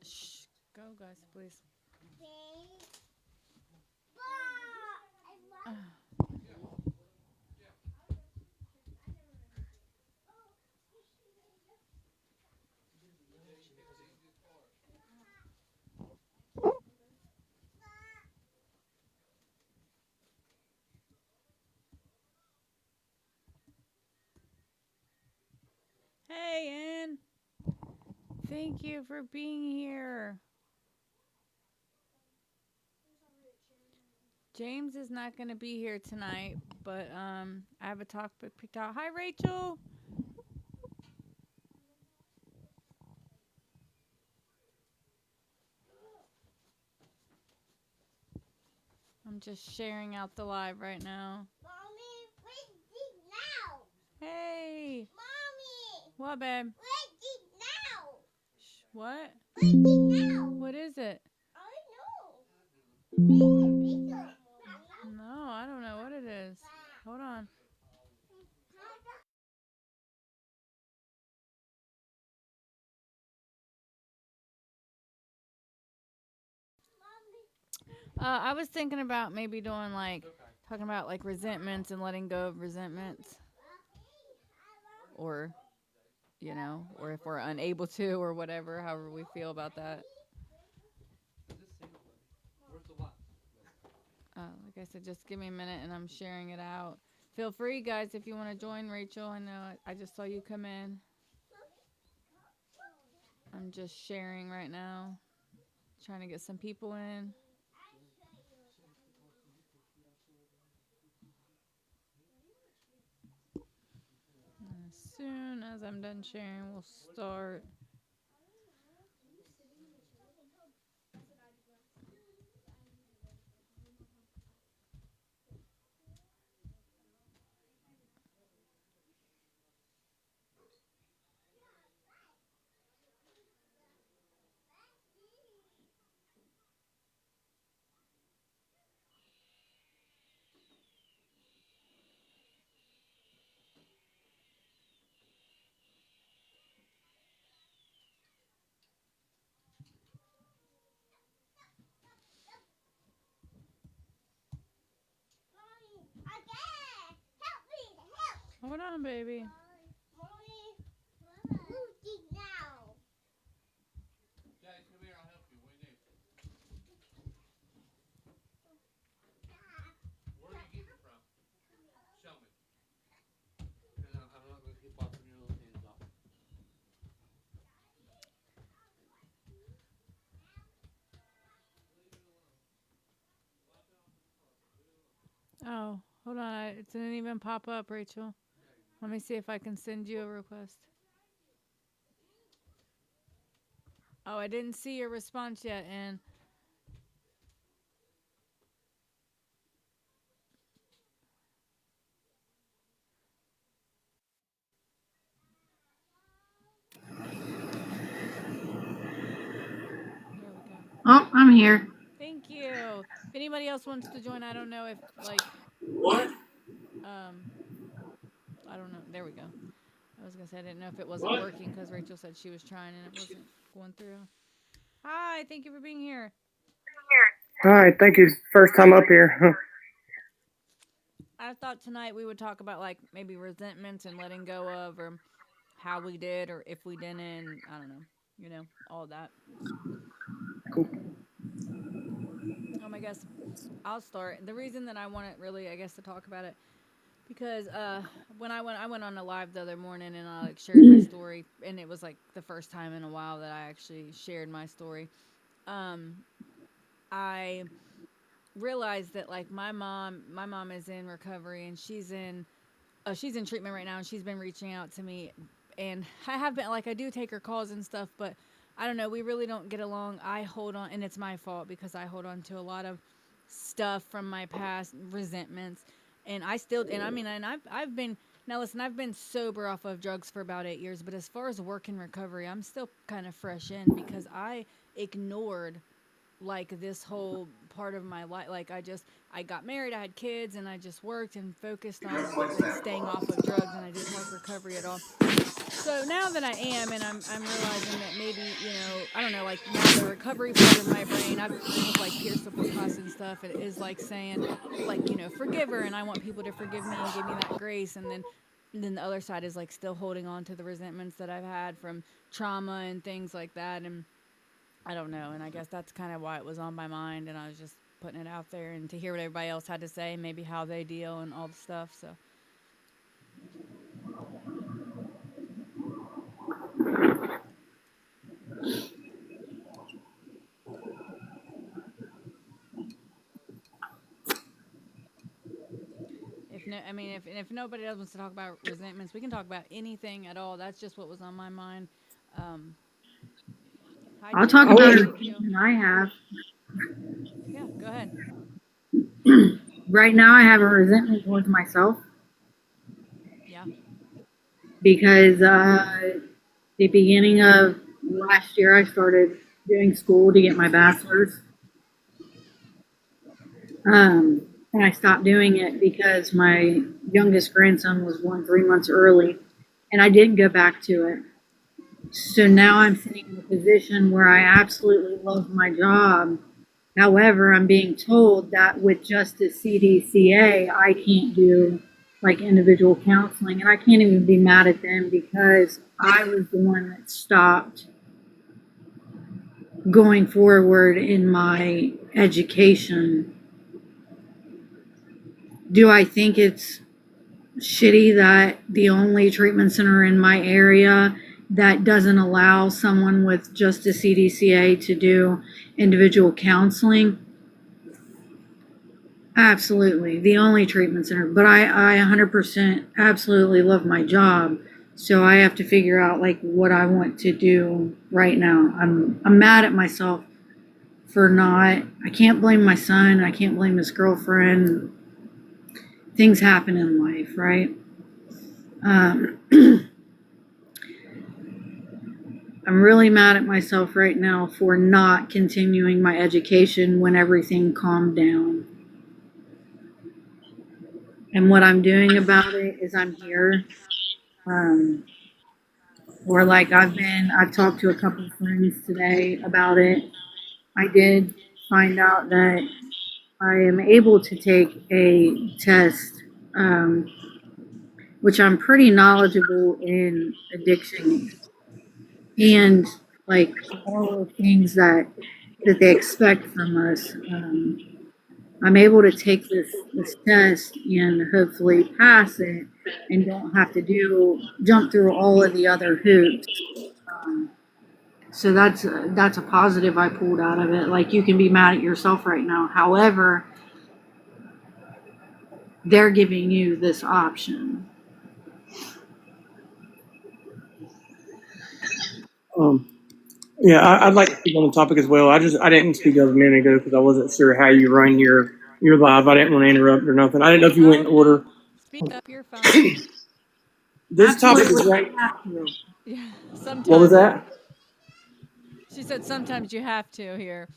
Shh. Go, guys, please. Hey, Ann. Thank you for being here. James is not going to be here tonight, but I have a talkbook picked out. Hi, Rachel. I'm just sharing out the live right now. Mommy, where's it now? Hey. Mommy, What, babe? where's it now? Shh, what? Where's it now? What is it? I know. Where's it? No, I don't know what it is. Hold on. I was thinking about maybe doing like talking about like resentments and letting go of resentments, or or if we're unable to, or whatever, however we feel about that. Like I said, just give me a minute and I'm sharing it out. Feel free, guys, if you want to join. Rachel, I know I just saw you come in. I'm just sharing right now, trying to get some people in. As soon as I'm done sharing, we'll start. Mommy, again. Help me, help. Hold on, baby. Mommy, where's it now? Guys, come here. I'll help you. What do you need? Where are you getting it from? Show me. And I'm not going to keep popping your little hands off. Oh, hold on. It didn't even pop up, Rachel. Let me see if I can send you a request. Oh, I didn't see your response yet, and there we go. Oh, I'm here. Thank you. If anybody else wants to join, I don't know if like What? um I don't know. There we go. I was gonna say I didn't know if it wasn't What? working because Rachel said she was trying and it wasn't going through. Hi, thank you for being here. All right, thank you. First time up here. Huh. I thought tonight we would talk about like maybe resentments and letting go of, or how we did, or if we didn't. I don't know. All that. Cool. I guess I'll start. The reason that I wanted really, I guess, to talk about it because when I went on a live the other morning and I like shared my story, and it was like the first time in a while that I actually shared my story. Um, I realized that like my mom is in recovery and she's in treatment right now, and she's been reaching out to me, and I have been like I do take her calls and stuff, but I don't know, we really don't get along. I hold on, and it's my fault because I hold on to a lot of stuff from my past, resentments, and I still, and I mean, and I've been, now listen, I've been sober off of drugs for about 8 years, but as far as work and recovery, I'm still kind of fresh in because I ignored like this whole part of my life. Like I got married, I had kids, and I just worked and focused on like staying off of drugs, and I didn't work recovery at all. So now that I am, and I'm realizing that maybe, I don't know, like now the recovery part of my brain, I've with like peer support class and stuff, it is like saying, like, forgive her, and I want people to forgive me and give me that grace, and then the other side is like still holding on to the resentments that I've had from trauma and things like that, and I don't know, and I guess that's kind of why it was on my mind, and I was just putting it out there, and to hear what everybody else had to say, maybe how they deal and all the stuff, so. If nobody else wants to talk about resentments, we can talk about anything at all. That's just what was on my mind. I'll talk about a resentment I have. Yeah, go ahead. Right now, I have a resentment towards myself. Yeah. Because the beginning of last year, I started doing school to get my bachelor's. And I stopped doing it because my youngest grandson was born 3 months early, and I didn't go back to it. So now I'm sitting in a position where I absolutely love my job. However, I'm being told that with just a CDCA, I can't do like individual counseling, and I can't even be mad at them because I was the one that stopped going forward in my education. Do I think it's shitty that the only treatment center in my area that doesn't allow someone with just a CDCA to do individual counseling? Absolutely, the only treatment center. But I 100% absolutely love my job, so I have to figure out like what I want to do right now. I'm mad at myself for not. I can't blame my son. I can't blame his girlfriend. Things happen in life, right? I'm really mad at myself right now for not continuing my education when everything calmed down. And what I'm doing about it is I'm here. Or like I've talked to a couple of friends today about it. I did find out that I am able to take a test, which I'm pretty knowledgeable in addiction and like all the things that they expect from us. I'm able to take this test and hopefully pass it and don't have to jump through all of the other hoops. So that's a positive I pulled out of it. Like, you can be mad at yourself right now. However, they're giving you this option. Yeah, I'd like to speak on the topic as well. I didn't speak up a minute ago because I wasn't sure how you run your live. I didn't want to interrupt or nothing. I didn't know if you went in order. Speak up, you're fine. This topic is right. Yeah, sometimes. What was that? She said sometimes you have to here.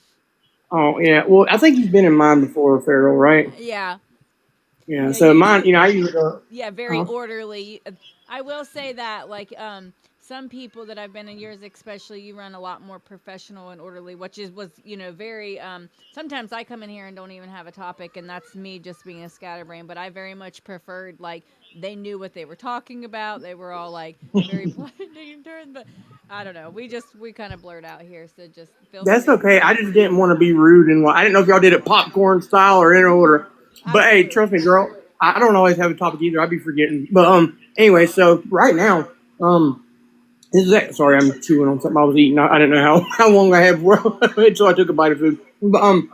Oh yeah. Well, I think you've been in mine before, Farrell, right? Yeah. Yeah. So mine, I usually. Yeah, very orderly. I will say that, like, some people that I've been in yours, especially, you run a lot more professional and orderly, which was very. Sometimes I come in here and don't even have a topic, and that's me just being a scatterbrain. But I very much preferred, like, they knew what they were talking about. They were all like very blinding in turns, but I don't know. We kind of blurred out here, so just feel. That's okay. I just didn't want to be rude, and I didn't know if y'all did it popcorn style or in order. But hey, trust me, girl, I don't always have a topic either. I'd be forgetting. But anyway, so right now, sorry, I'm chewing on something I was eating. I didn't know how long I had until I took a bite of food. But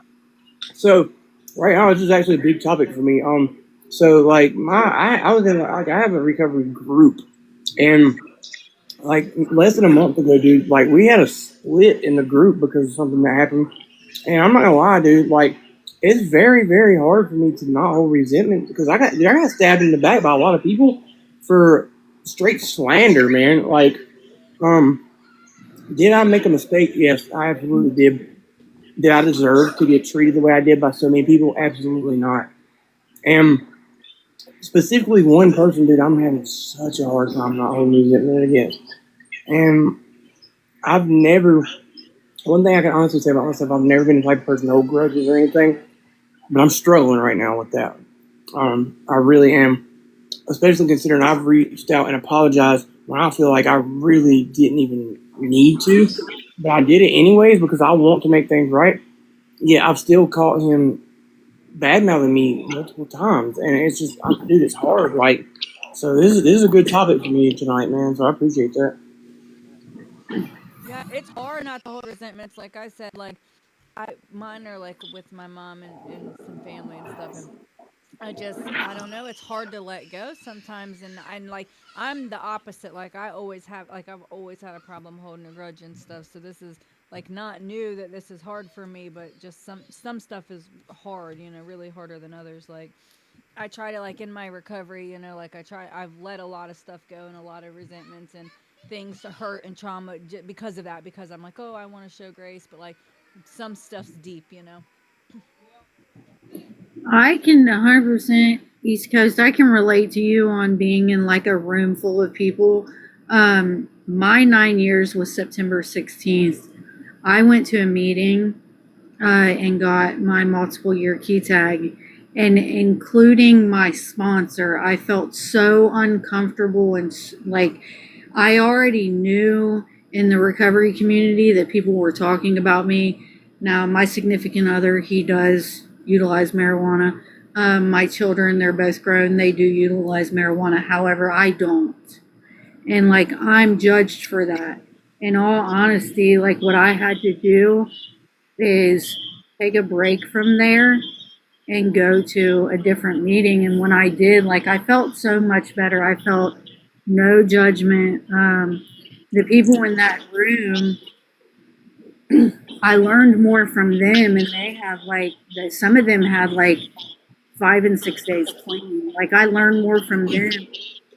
so right now, this is actually a big topic for me. So like I was in I have a recovery group, and like less than a month ago, dude, like we had a split in the group because of something that happened. And I'm not gonna lie, dude, like it's very, very hard for me to not hold resentment because I got stabbed in the back by a lot of people for straight slander, man. Like, did I make a mistake? Yes, I absolutely did. did I deserve to get treated the way I did by so many people? Absolutely not. And specifically one person, dude, I'm having such a hard time not holding resentment against. And I've never, one thing I can honestly say about myself, I've never been the type of person to hold grudges or anything, but I'm struggling right now with that. I really am, especially considering I've reached out and apologized when I feel like I really didn't even need to, but I did it anyways because I want to make things right. Yeah, I've still caught him bad mouthing me multiple times, and it's just, dude, it's hard. Like, so this is a good topic for me tonight, man. So I appreciate that. Yeah, it's hard not to hold resentments. Like I said, like mine are like with my mom and some family and stuff, and I don't know. It's hard to let go sometimes, and like I'm the opposite. Like I've always had a problem holding a grudge and stuff. So this is like not new that this is hard for me, but just some stuff is hard. You know, really harder than others. Like I try to like in my recovery. You know, like I've let a lot of stuff go and a lot of resentments and things to hurt and trauma because of that. Because I'm like, oh, I want to show grace, but like some stuff's deep. You know. I can 100% East Coast. I can relate to you on being in like a room full of people. My 9 years was September 16th. I went to a meeting and got my multiple year key tag, and including my sponsor, I felt so uncomfortable and like I already knew in the recovery community that people were talking about me. Now, my significant other, he does utilize marijuana. My children, they're both grown, they do utilize marijuana. However, I don't. And like, I'm judged for that. In all honesty, like, what I had to do is take a break from there and go to a different meeting. And when I did, like, I felt so much better. I felt no judgment. The people in that room, I learned more from them, and they have like, some of them had like 5 and 6 days clean. Like, I learned more from them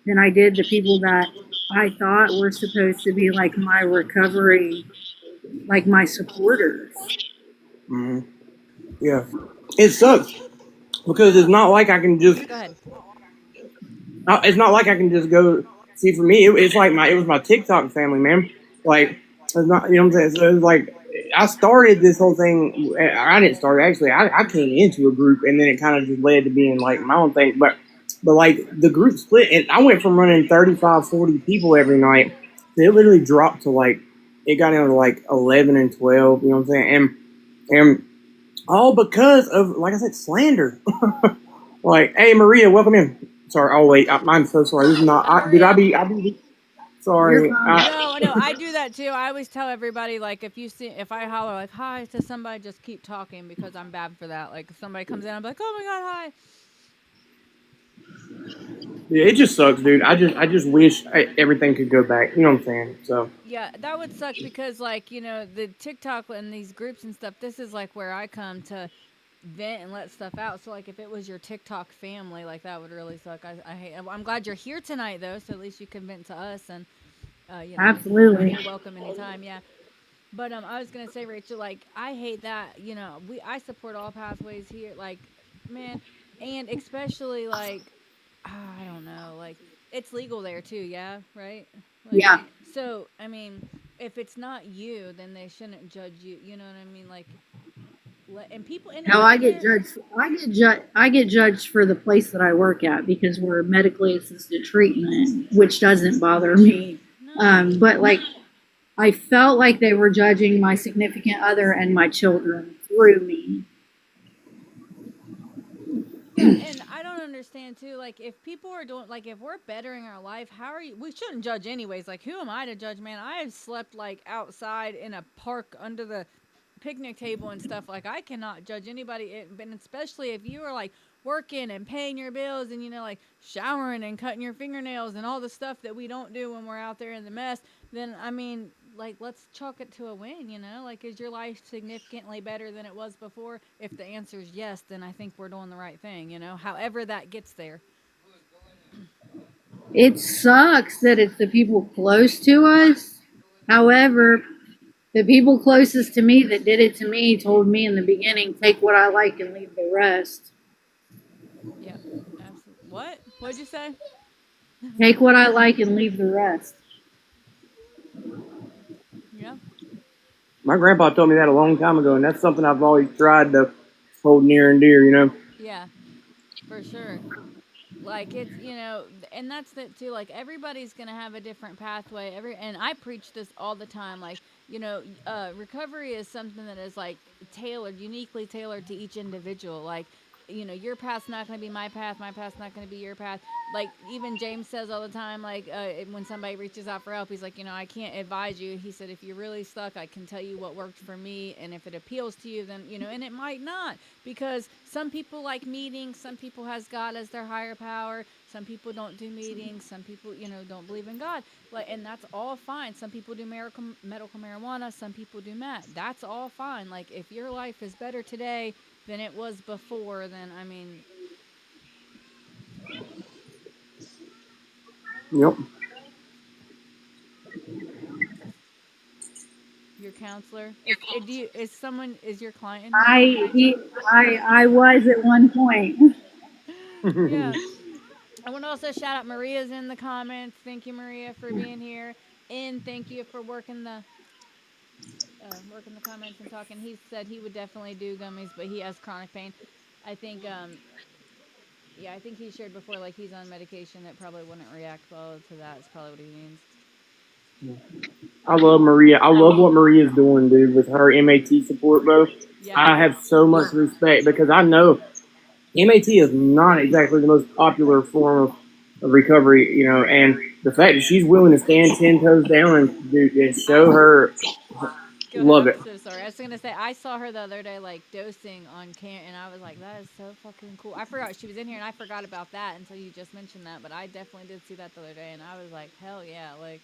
than I did the people that I thought were supposed to be like my recovery, like my supporters. Mm-hmm. Yeah, it sucks because it's not like I can just. Go ahead. It's not like I can just go. See, for me, it's like it was my TikTok family, man. Like, it's not, you know what I'm saying? So it's like, I started this whole thing. I didn't start it, actually. I came into a group, and then it kind of just led to being like my own thing. But like the group split, and I went from running 35, 40 people every night. It literally dropped to like, it got down to like 11 and 12. You know what I'm saying? And all because of, like I said, slander. Like, hey, Maria, welcome in. Sorry, oh wait, I'm so sorry. This is not. I be sorry. No, I do that too. I always tell everybody like if I holler like hi to somebody, just keep talking because I'm bad for that. Like if somebody comes in, I'm like, oh my god, hi. Yeah, it just sucks, dude. I just wish everything could go back. You know what I'm saying? So yeah, that would suck because like the TikTok and these groups and stuff. This is like where I come to vent and let stuff out. So like if it was your TikTok family, like that would really suck. I hate. I'm glad you're here tonight though, so at least you can vent to us and Absolutely. you're welcome anytime. Yeah. But I was gonna say, Rachel, like I hate that. I support all pathways here. Like, man, and especially like I don't know, like it's legal there too. Yeah, right. Like, Yeah. so I mean, if it's not you, then they shouldn't judge you. You know what I mean? Like, and people. And No, I get judged. I get judged for the place that I work at because we're medically assisted treatment, which doesn't bother me. But like, I felt like they were judging my significant other and my children through me. Yeah, and I don't understand too. Like, if people are doing, like, if we're bettering our life, how are you? We shouldn't judge anyways. Like, who am I to judge, man? I have slept like outside in a park under the picnic table and stuff. Like, I cannot judge anybody, and especially if you are like working and paying your bills and like showering and cutting your fingernails and all the stuff that we don't do when we're out there in the mess. Then I mean, like, let's chalk it to a win, like, is your life significantly better than it was before? If the answer is yes, then I think we're doing the right thing, however that gets there. It sucks that it's the people close to us. However, The people closest to me that did it to me told me in the beginning, take what I like and leave the rest. Yeah, absolutely. What? What'd you say? Take what I like and leave the rest. Yeah. My grandpa told me that a long time ago, and that's something I've always tried to hold near and dear, you know? Yeah, for sure. Like it's and that's it too. Like everybody's gonna have a different pathway. And I preach this all the time. Like recovery is something that is like tailored, uniquely tailored to each individual. Like your path's not gonna be my path. My path's not gonna be your path. Like even James says all the time. Like when somebody reaches out for help, he's like, I can't advise you. He said, if you're really stuck, I can tell you what worked for me, and if it appeals to you, then and it might not, because some people like meetings, some people has God as their higher power, some people don't do meetings, some people don't believe in God, like, and that's all fine. Some people do medical marijuana, some people do meth. That's all fine. Like if your life is better today than it was before, then I mean, Yep. your counselor, is your client in I was at one point. yeah. I want to also shout out Maria's in the comments. Thank you, Maria, for being here, and thank you for working the comments and talking. He said he would definitely do gummies, but he has chronic pain. I think I think he shared before, like he's on medication that probably wouldn't react well to that. Is probably what he means. I love Maria. I love what Maria's doing, dude, with her MAT support, bro. Yeah. I have so much respect because I know MAT is not exactly the most popular form of recovery, and the fact that she's willing to stand 10 toes down and show her, love it. I'm so sorry. I was gonna say I saw her the other day like dosing on camera, and I was like, that is so fucking cool. I forgot she was in here, and I forgot about that until you just mentioned that. But I definitely did see that the other day, and I was like, hell yeah, like.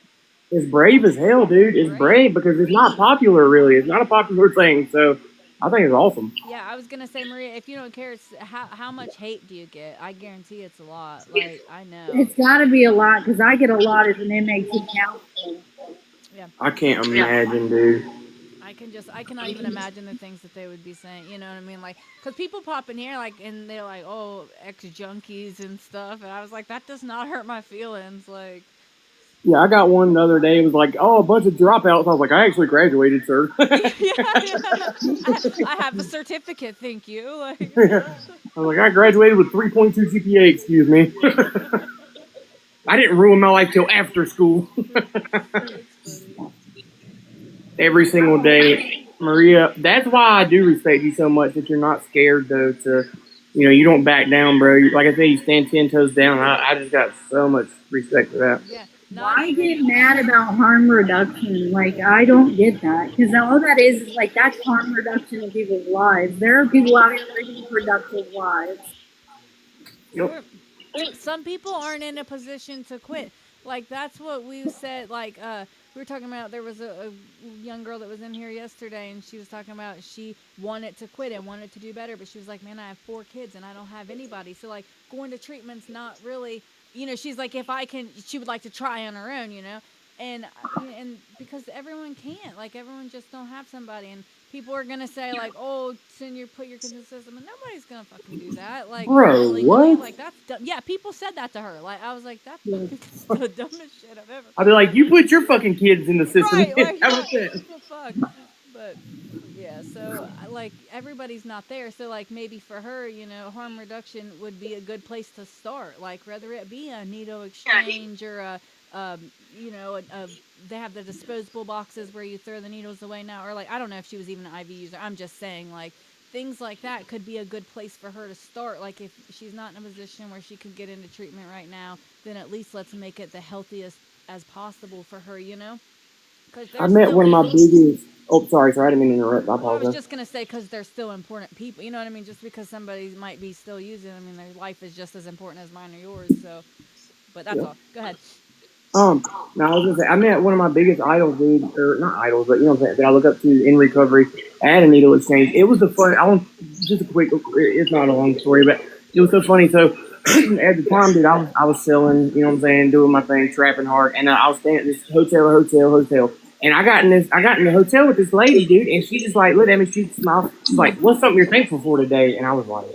It's brave as hell, dude. It's brave because it's not popular, really. It's not a popular thing, so I think it's awesome. Yeah, I was gonna say, Maria, if you don't care, how much hate do you get? I guarantee it's a lot. Like I know It's got to be a lot because I get a lot as an MAT counselor. Yeah. I can't imagine, dude. I cannot even imagine the things that they would be saying. You know what I mean? Like, because people pop in here, like, and they're like, oh, ex-junkies and stuff. And I was like, that does not hurt my feelings. Like, yeah, I got one the other day. It was like, oh, a bunch of dropouts. I was like, I actually graduated, sir. I have a certificate, thank you. Like, I was like, I graduated with 3.2 GPA, excuse me. I didn't ruin my life till after school. Every single day. Maria, that's why I do respect you so much, that you're not scared, though, to, you don't back down, bro. Like I said, you stand 10 toes down. I just got so much respect for that. yeah. Why get mad about harm reduction? Like, I don't get that. Because all that is like, that's harm reduction in people's lives. There are people out here living productive lives. Yep. Some people aren't in a position to quit. Like, that's what we said. Like, we were talking about, there was a young girl that was in here yesterday, and she was talking about she wanted to quit and wanted to do better, but she was like, man, I have 4 kids and I don't have anybody. So, like, going to treatment's not really, she's like, if I can, she would like to try on her own, and because everyone can't, like, everyone just don't have somebody, and people are gonna say, like, oh, put your kids in the system, and nobody's gonna fucking do that. Like, bro, what? Like, that's dumb. Yeah, people said that to her. Like, I was like, that's the dumbest shit I've ever. I'd be like, you put your fucking kids in the system. Right, like, How yeah, about that? what the fuck? But yeah, so like everybody's not there. So like maybe for her, harm reduction would be a good place to start. Like whether it be a needle exchange or they have the disposable boxes where you throw the needles away now, or like I don't know if she was even an IV user. I'm just saying like things like that could be a good place for her to start. Like if she's not in a position where she could get into treatment right now, then at least let's make it the healthiest as possible for her, I met one of my biggest. Oh, sorry, I didn't mean to interrupt. I apologize. I was just gonna say because they're still important people. You know what I mean? Just because somebody might be still using, I mean, their life is just as important as mine or yours. So, but that's all. Go ahead. Now I was gonna say I met one of my biggest idols, dude, or not idols, but what I'm saying, that I look up to in recovery at a needle exchange. It was the fun. Just a quick. It's not a long story, but it was so funny. So at the time, dude, I was selling. You know what I'm saying, doing my thing, trapping hard, and I was staying at this hotel, And I got in the hotel with this lady, dude, and she just like looked at me, she smiled, she's like, "What's something you're thankful for today?" And I was like,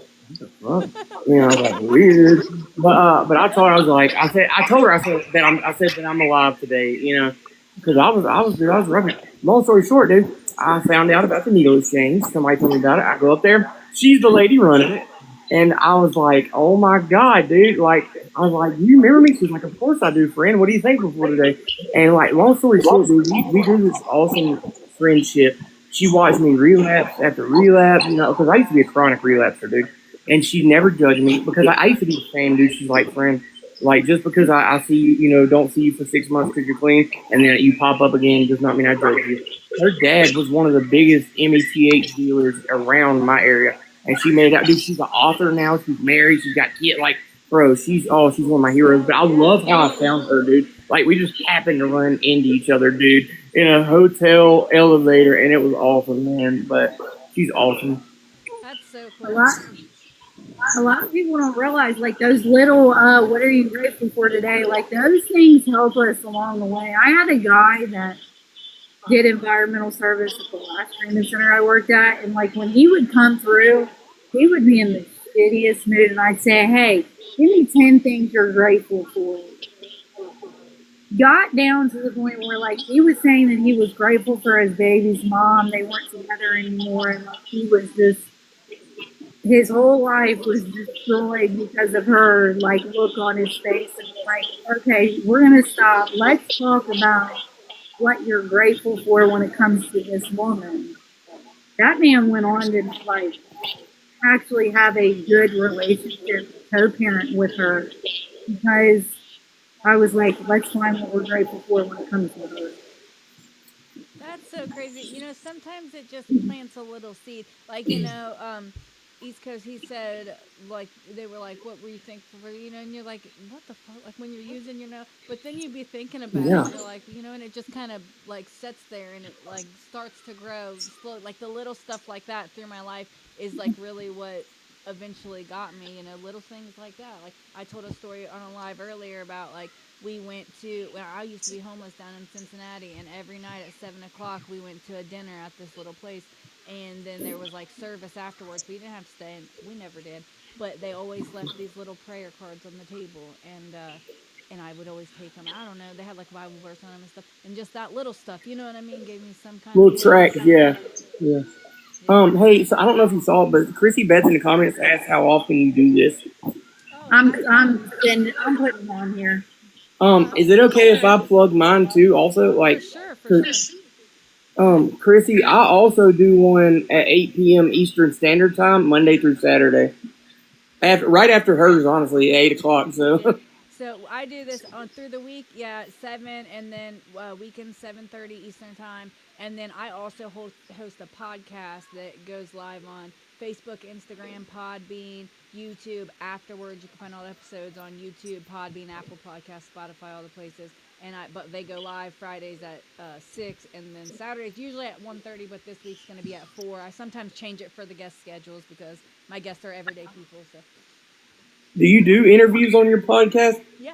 "What the fuck?" You know, I was like, weird. But I told her, I told her, I said that I'm alive today, you know, because I was rubbing. Long story short, dude, I found out about the needle exchange. Somebody told me about it. I go up there. She's the lady running it. And I was like, "Oh my God, dude." Like, I was like, "You remember me?" She's like, "Of course I do, friend. What are you thankful for today?" And like, long story short, dude, we do this awesome friendship. She watched me relapse after relapse, you know, because I used to be a chronic relapser, dude. And she never judged me because I used to be the same, dude. She's like, "Friend, like just because I see you, you know, don't see you for 6 months because you're clean, and then you pop up again does not mean I judge you." Her dad was one of the biggest METH dealers around my area, and she made it out. Dude, she's an author now. She's married. She's got kids. Like, bro, she's one of my heroes. But I love how I found her, dude. Like, we just happened to run into each other, dude, in a hotel elevator, and it was awesome, man. But she's awesome. That's so A cool. lot, a lot of people don't realize like those little, what are you grateful for today? Like those things help us along the way. I had a guy that did environmental service at the last treatment center I worked at, and like when he would come through, he would be in the shittiest mood, and I'd say, "Hey, give me 10 things you're grateful for." Got down to the point where like he was saying that he was grateful for his baby's mom. They weren't together anymore, and like he was just his whole life was destroyed because of her like look on his face. And like, okay, we're gonna stop. Let's talk about what you're grateful for when it comes to this woman. That man went on to like actually have a good relationship, co-parent with her, because I was like, let's find what we're grateful for when it comes to her. That's so crazy. You know, sometimes it just plants a little seed. Like, East Coast, he said, like, they were like, "What were you thankful for?" You know, and you're like, "What the fuck?" Like, when you're using your nose, but then you'd be thinking about it, Yeah. and you're like, and it just kind of, like, sits there and it, like, starts to grow slow. Like, the little stuff like that through my life is, like, really what eventually got me, little things like that. Like, I told a story on a live earlier about, like, we went to, when I used to be homeless down in Cincinnati, and every night at 7 o'clock we went to a dinner at this little place, and then there was like service afterwards. We didn't have to stay, and we never did, but they always left these little prayer cards on the table, and I would always take them. I don't know, they had like a Bible verse on them and stuff, and just that little stuff, you know what I mean, gave me some kind of Little little track, yeah. something. Yeah. Yeah. Hey, so I don't know if you saw it, but Chrissy Betts in the comments asked how often you do this. Oh, I'm putting it on here. Is it okay if I plug mine too? Also, for like, sure, for sure. 'cause, Chrissy, I also do one at 8 p.m. Eastern Standard Time, Monday through Saturday. Right after hers, honestly, 8 o'clock. So, So I do this on through the week, yeah, 7, and then weekend 7:30 Eastern time, and then I also host a podcast that goes live on Facebook, Instagram, Podbean, YouTube. Afterwards, you can find all the episodes on YouTube, Podbean, Apple Podcasts, Spotify, all the places. But they go live Fridays at 6, and then Saturdays usually at 1:30. But this week's going to be at 4. I sometimes change it for the guest schedules because my guests are everyday people. So do you do interviews on your podcast? yeah.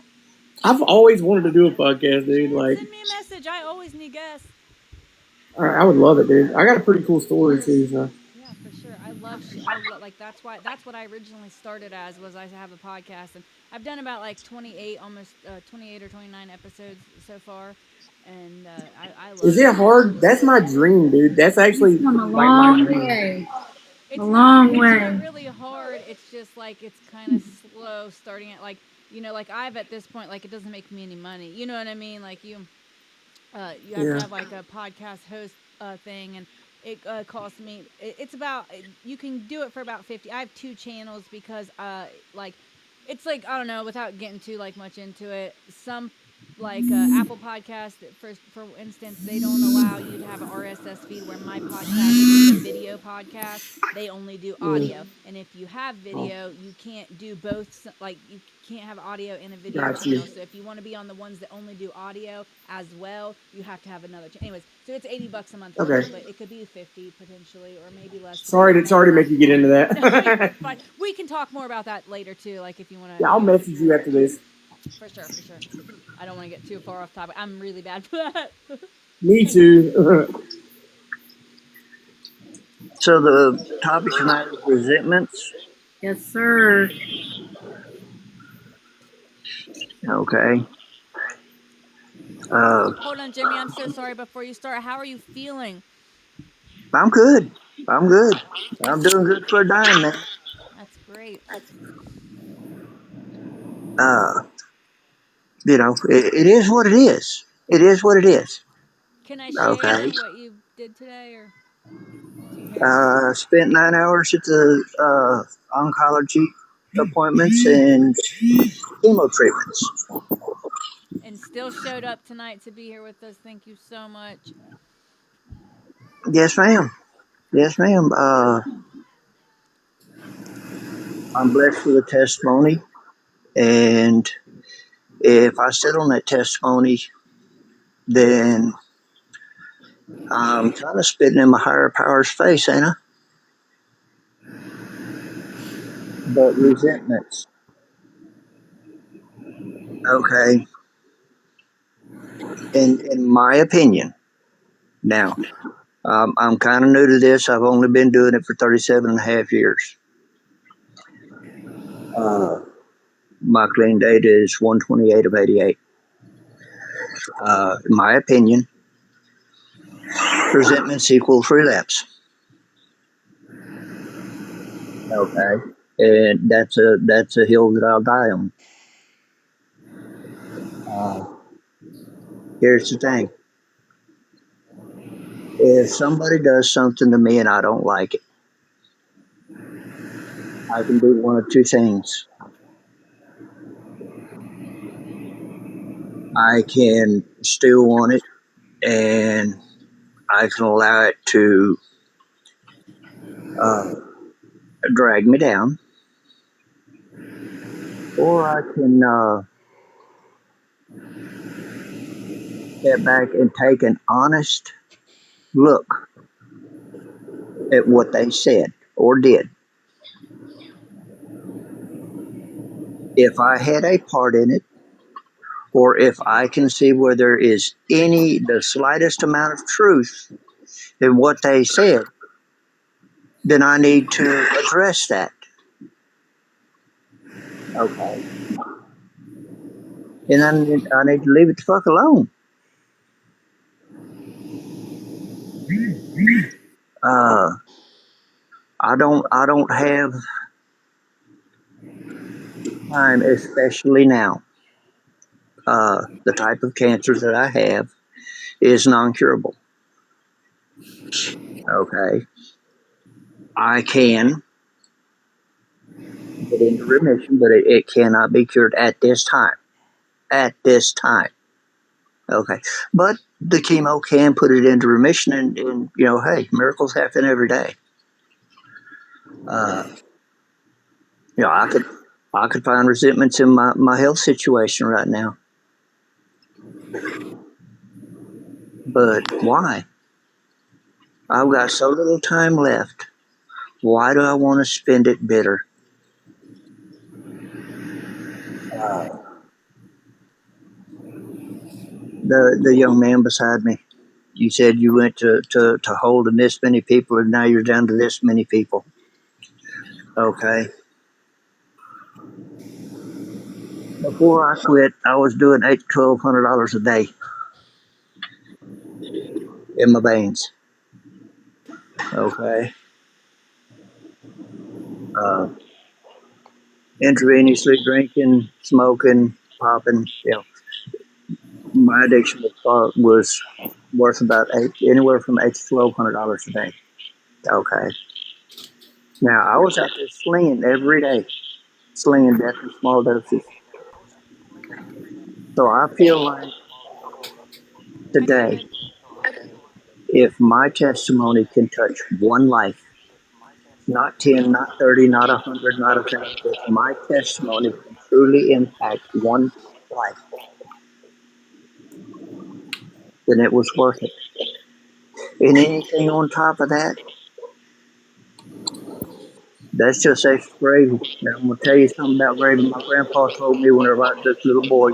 I've always wanted to do a podcast, dude. Like, Send me a message. I always need guests. I would love it, dude. I got a pretty cool story too. So, Yeah, for sure. Like that's what I originally started as was I have a podcast, and I've done about like 28, almost 28 or 29 episodes so far, and I love is it. it hard? That's my dream, dude. That's actually Come a like my long dream. way. It's A not long it's way. not really hard. It's just like it's kind of slow starting it. Like like I've at this point like it doesn't make me any money. You know what I mean? Like you have to Yeah. have like a podcast host thing, and it costs me. It's about you can do it for about 50. I have 2 channels because like it's like I don't know without getting too like much into it. Some like Apple Podcast, for instance, they don't allow you to have an RSS feed. Where my podcast is a video podcast, they only do audio. And if you have video, you can't do both. Like you can't have audio in a video Got you. channel. So if you want to be on the ones that only do audio as well, you have to have another channel. Anyways, so it's $80 a month. For Okay. me, but it could be 50 potentially, or maybe less. Sorry depending to on make you get into No, that. but we can talk more about that later too. Like if you want to. Yeah, I'll message you after this. For sure, for sure. I don't want to get too far off topic. I'm really bad for that. Me too. So the topic tonight is resentments. Yes, sir. Okay. Uh, Hold on, Jimmy. I'm so sorry. Before you start, how are you feeling? I'm good. I'm good. That's I'm doing good for a dime, man. that's great. Uh, it is what it is. It is what it is. Can I share Okay. what you did today, or do you care? Spent 9 hours at the oncology appointments and chemo treatments. And still showed up tonight to be here with us. Thank you so much. Yes, ma'am. Yes, ma'am. I'm blessed with a testimony, and if I sit on that testimony, then I'm kind of spitting in my higher power's face, ain't I? But resentments. Okay. In my opinion, now, I'm kind of new to this. I've only been doing it for 37 and a half years. Uh, my clean date is 128 of 88. In my opinion, resentments equals relapse. Okay. And that's a hill that I'll die on. Uh, here's the thing. If somebody does something to me and I don't like it, I can do one of two things. I can stew on it and I can allow it to uh, drag me down, or I can step back and take an honest look at what they said or did. If I had a part in it, or if I can see where there is the slightest amount of truth in what they said, then I need to address that. Okay. And I need to leave it the fuck alone. Uh, I don't have time, especially now. The type of cancer that I have is non-curable. Okay. I can get into remission, but it cannot be cured at this time. At this time. Okay. But the chemo can put it into remission, and hey, miracles happen every day. Uh, I could find resentments in my health situation right now. But why? I've got so little time left. Why do I want to spend it bitter? Uh, the young man beside me, you said you went to holding this many people and now you're down to this many people. Okay. Before I quit, I was doing $1,200 a day in my veins. Okay. Uh, Intravenously drinking, smoking, popping. My addiction was worth about anywhere from $8 to $1,200 a day. Okay. Now I was out there slinging every day, slinging death in small doses. So I feel like I can't hear. today, if my testimony can touch one life, not 10, not 30, not 100, not 1,000, if my testimony can truly impact one life, then it was worth it. And anything on top of that, that's just extra gravy. Now, I'm gonna tell you something about gravy. My grandpa told me whenever I was this little boy,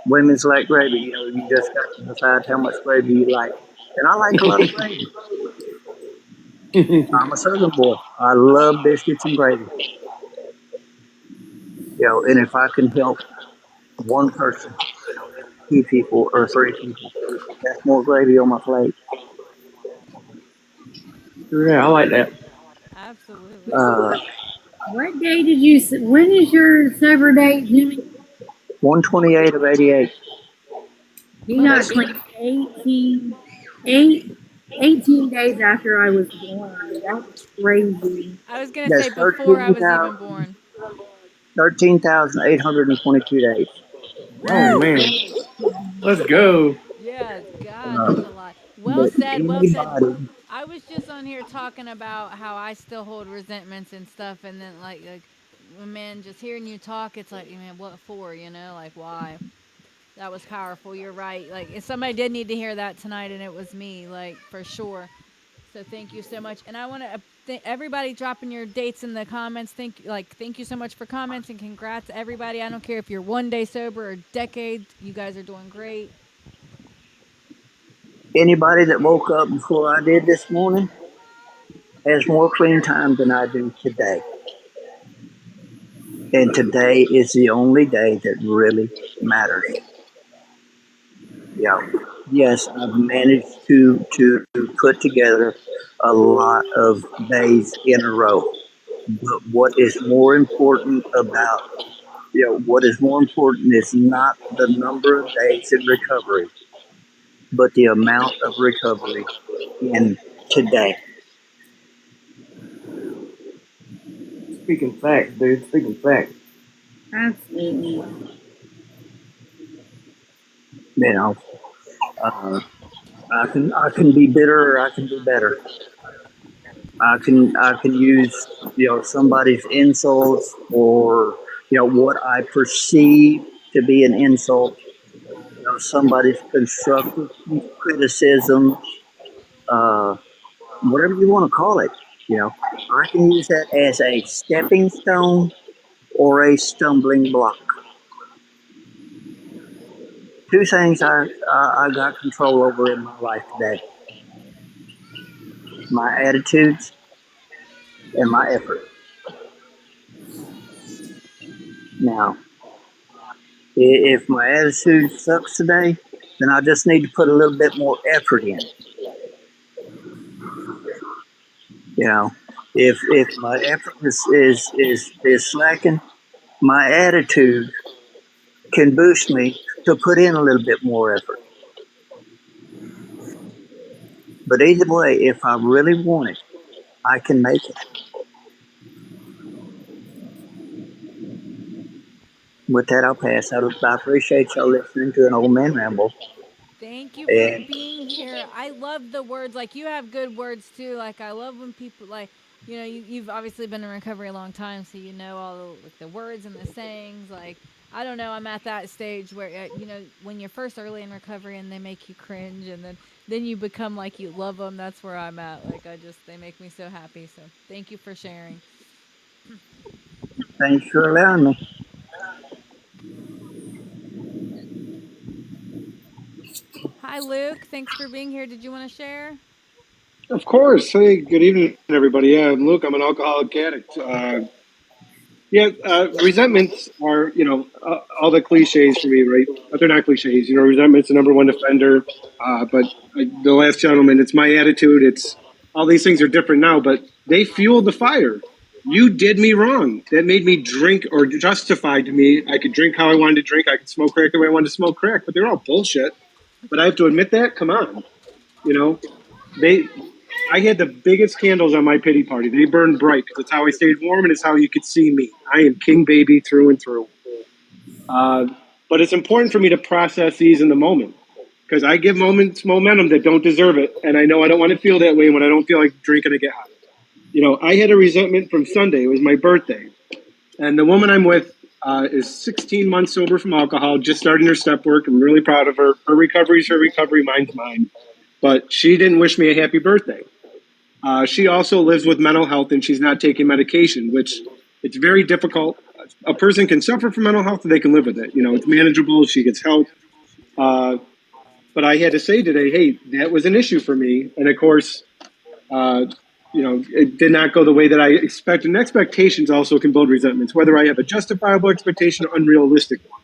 Women's like gravy. You just got to decide how much gravy you like. And I like a lot of gravy. I'm a Southern boy. I love biscuits and gravy. And if I can help one person, two people, or three people, that's more gravy on my plate. Yeah, I like that. Absolutely. Uh, What day did you? When is your sober date, Jimmy? 128 of 88. You Well, got that's clean 18 days after I was born. That's crazy. I was gonna That's say before I was even born. 13,822 days. Oh man, let's go. Yeah, God, Uh, that's a lot. Well but said, well said. anybody, I was just on here talking about how I still hold resentments and stuff, and then like man, just hearing you talk, it's like, man, what for? Like why? That was powerful. You're right. Like, if somebody did need to hear that tonight, and it was me, like for sure. So thank you so much, and I want to everybody dropping your dates in the comments. Thank you so much for comments and congrats everybody. I don't care if you're one day sober or decades. You guys are doing great. anybody that woke up before I did this morning has more clean time than I do today. And today is the only day that really matters. Yeah. Yes, I've managed to put together a lot of days in a row. But what is more important is not the number of days in recovery, but the amount of recovery in today. Speaking facts, dude. Speaking facts. Absolutely. You know, uh, I can be bitter or I can be better. I can use somebody's insults or what I perceive to be an insult. Somebody's constructive criticism, uh, whatever you want to call it. I can use that as a stepping stone or a stumbling block. Two things I got control over in my life today: my attitudes and my effort. Now, if my attitude sucks today, then I just need to put a little bit more effort in. You know, if my effort is slacking, my attitude can boost me to put in a little bit more effort. But either way, if I really want it, I can make it. With that, I'll pass. I appreciate y'all listening to an old man ramble. Thank you for And being here. I love the words. Like, you have good words too. Like, I love when people you've obviously been in recovery a long time, so you know all the words and the sayings. Like, I don't know. I'm at that stage where when you're first early in recovery and they make you cringe, and then you become like you love them. That's where I'm at. Like, they make me so happy. So thank you for sharing. thanks for allowing me. Hi, Luke. Thanks for being here. Did you want to share? Of course. Hey, good evening, everybody. Yeah, I'm Luke. I'm an alcoholic addict. Resentments are, all the cliches for me, right? But they're not cliches. Resentment's the number one offender. The last gentleman, it's my attitude. It's all these things are different now, but they fueled the fire. You did me wrong. That made me drink, or justified to me. I could drink how I wanted to drink. I could smoke crack the way I wanted to smoke crack, but they're all bullshit. But I have to admit that. Come on, they. I had the biggest candles on my pity party. They burned bright because it's how I stayed warm and it's how you could see me. I am king baby through and through. But it's important for me to process these in the moment because I give moments momentum that don't deserve it. And I know I don't want to feel that way when I don't feel like drinking to get high. I had a resentment from Sunday. It was my birthday. And the woman I'm with is 16 months sober from alcohol, just starting her step work. I'm really proud of her. Her recovery is her recovery, mine's mine. But she didn't wish me a happy birthday. She also lives with mental health and she's not taking medication, which it's very difficult. a person can suffer from mental health, or they can live with it. You know, it's manageable. She gets help. But I had to say today, hey, that was an issue for me. And of course, it did not go the way that I expected. And expectations also can build resentments, whether I have a justifiable expectation or unrealistic one.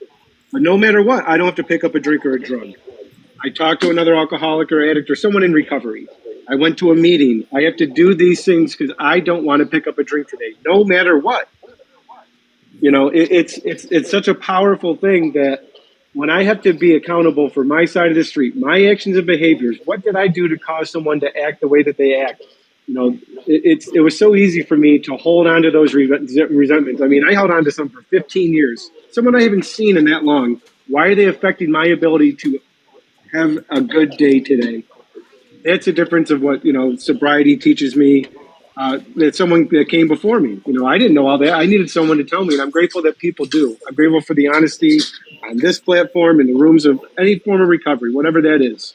But no matter what, I don't have to pick up a drink or a drug. I talked to another alcoholic or addict or someone in recovery. I went to a meeting. I have to do these things because I don't want to pick up a drink today, no matter what. You know, it's such a powerful thing that when I have to be accountable for my side of the street, my actions and behaviors, what did I do to cause someone to act the way that they act? You know, it was so easy for me to hold on to those resentments. I mean, I held on to some for 15 years. Someone I haven't seen in that long. Why are they affecting my ability to have a good day today? That's a difference of what, sobriety teaches me. That someone that came before me, I didn't know all that. I needed someone to tell me, and I'm grateful that people do. I'm grateful for the honesty on this platform, in the rooms of any form of recovery, whatever that is.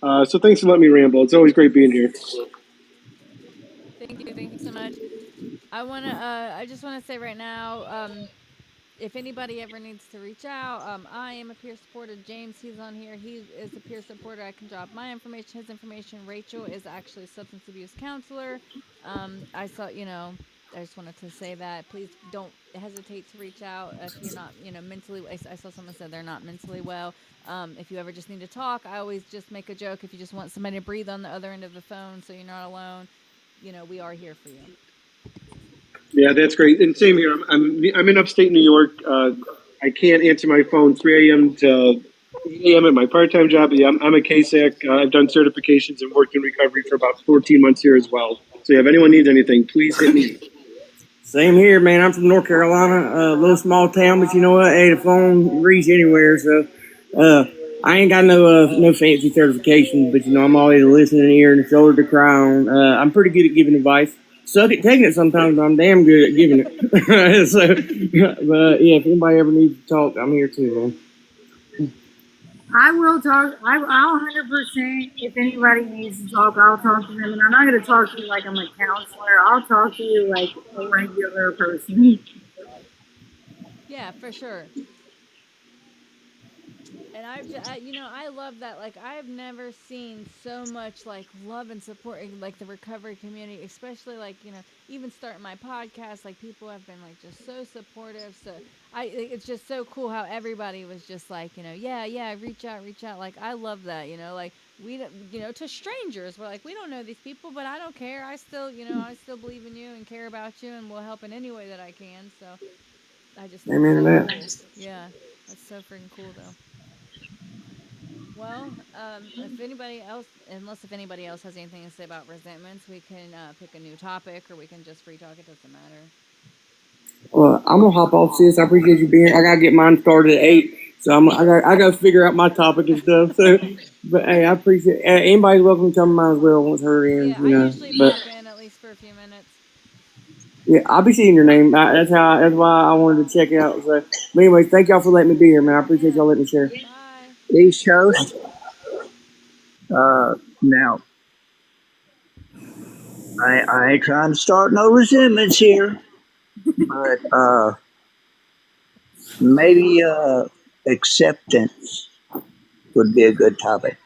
So thanks for letting me ramble. It's always great being here. Thank you so much. I just wanna say right now, if anybody ever needs to reach out, I am a peer supporter. James, he's on here. He is a peer supporter. I can drop my information, his information. Rachel is actually a substance abuse counselor. I saw, I just wanted to say that. Please don't hesitate to reach out if you're not, mentally. I saw someone said they're not mentally well. If you ever just need to talk, I always just make a joke. If you just want somebody to breathe on the other end of the phone so you're not alone, we are here for you. Yeah, that's great. And same here. I'm in upstate New York. I can't answer my phone 3 a.m. to 8 a.m. at my part-time job. Yeah, I'm a KSAC. I've done certifications and worked in recovery for about 14 months here as well. So if anyone needs anything, please hit me. Same here, man. I'm from North Carolina, a little small town, but you know what? Hey, the phone reach anywhere. So I ain't got no fancy certification, but I'm always a listening ear and a shoulder to cry on. I'm pretty good at giving advice. Suck at taking it sometimes, but I'm damn good at giving it. So, but yeah, if anybody ever needs to talk, I'm here too, man. I will talk. I'll 100%. If anybody needs to talk, I'll talk to them. And I'm not going to talk to you like I'm a counselor. I'll talk to you like a regular person. Yeah, for sure. And I love that. Like, I've never seen so much like love and support in like the recovery community, especially like even starting my podcast. Like, people have been like just so supportive. So it's just so cool how everybody was just like yeah, reach out. Like, I love that. Like, we to strangers, we're like, we don't know these people, but I don't care. I still I still believe in you and care about you and will help in any way that I can. So I just think Amen to that. cool. Yeah, that's so freaking cool though. Well, if anybody else has anything to say about resentments, we can pick a new topic, or we can just free talk. It doesn't matter. Well, I'm gonna hop off, sis. I appreciate you being here. I gotta get mine started at 8, so I gotta figure out my topic and stuff. So, but hey, I appreciate anybody's welcome to come to mine as well once her in. Yeah, I usually But pop in at least for a few minutes. yeah, I'll be seeing your name. That's why I wanted to check it out. So, but anyway, thank y'all for letting me be here, man. I appreciate y'all letting me share. Bye. East Coast. Now, I ain't trying to start no resentments here, but maybe acceptance would be a good topic.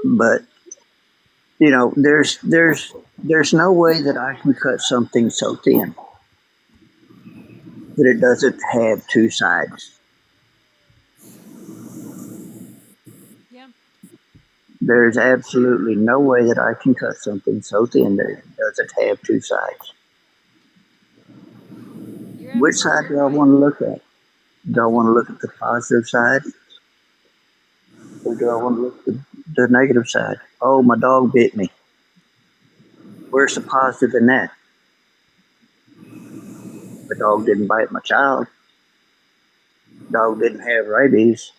But there's no way that I can cut something so thin that it doesn't have two sides. Yeah. There's absolutely no way that I can cut something so thin that it doesn't have two sides. Which side do I want to look at? Do I want to look at the positive side? Or do I want to look at the negative side? Oh, my dog bit me. Where's the positive in that? The dog didn't bite my child. Dog didn't have rabies.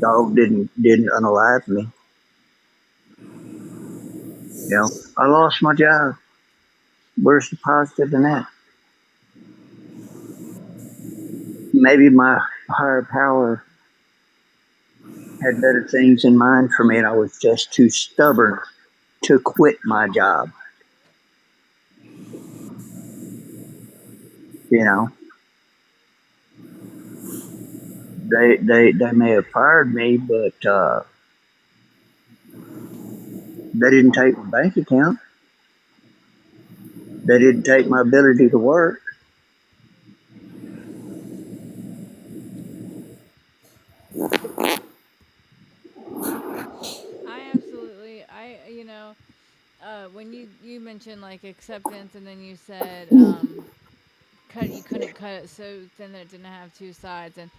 Dog didn't unalive me. I lost my job. Where's the positive in that? Maybe my higher power had better things in mind for me, and I was just too stubborn to quit my job. You know, they may have fired me, but they didn't take my bank account. They didn't take my ability to work. I absolutely, when you mentioned like acceptance, and then you said cut you couldn't cut it so thin that it didn't have two sides, and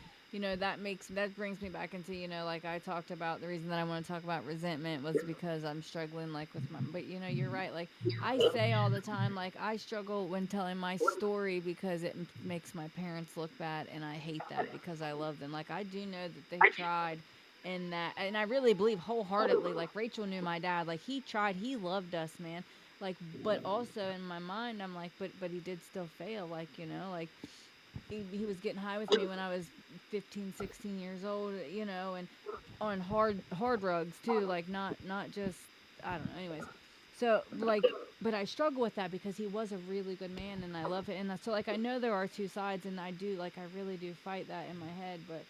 that brings me back into like I talked about the reason that I want to talk about resentment was because I'm struggling like with my, but you're right, like I say all the time, like I struggle when telling my story because it makes my parents look bad, and I hate that because I love them. Like I do know that they tried, and that, and I really believe wholeheartedly, like Rachel knew my dad, like he tried, he loved us, man. Like, but also in my mind I'm like, but he did still fail, like like he was getting high with me when I was 15, 16 years old, and on hard drugs too, like not just, I don't know, anyways. So like, but I struggle with that because he was a really good man, and I love it, and so like I know there are two sides, and I do, like I really do fight that in my head, but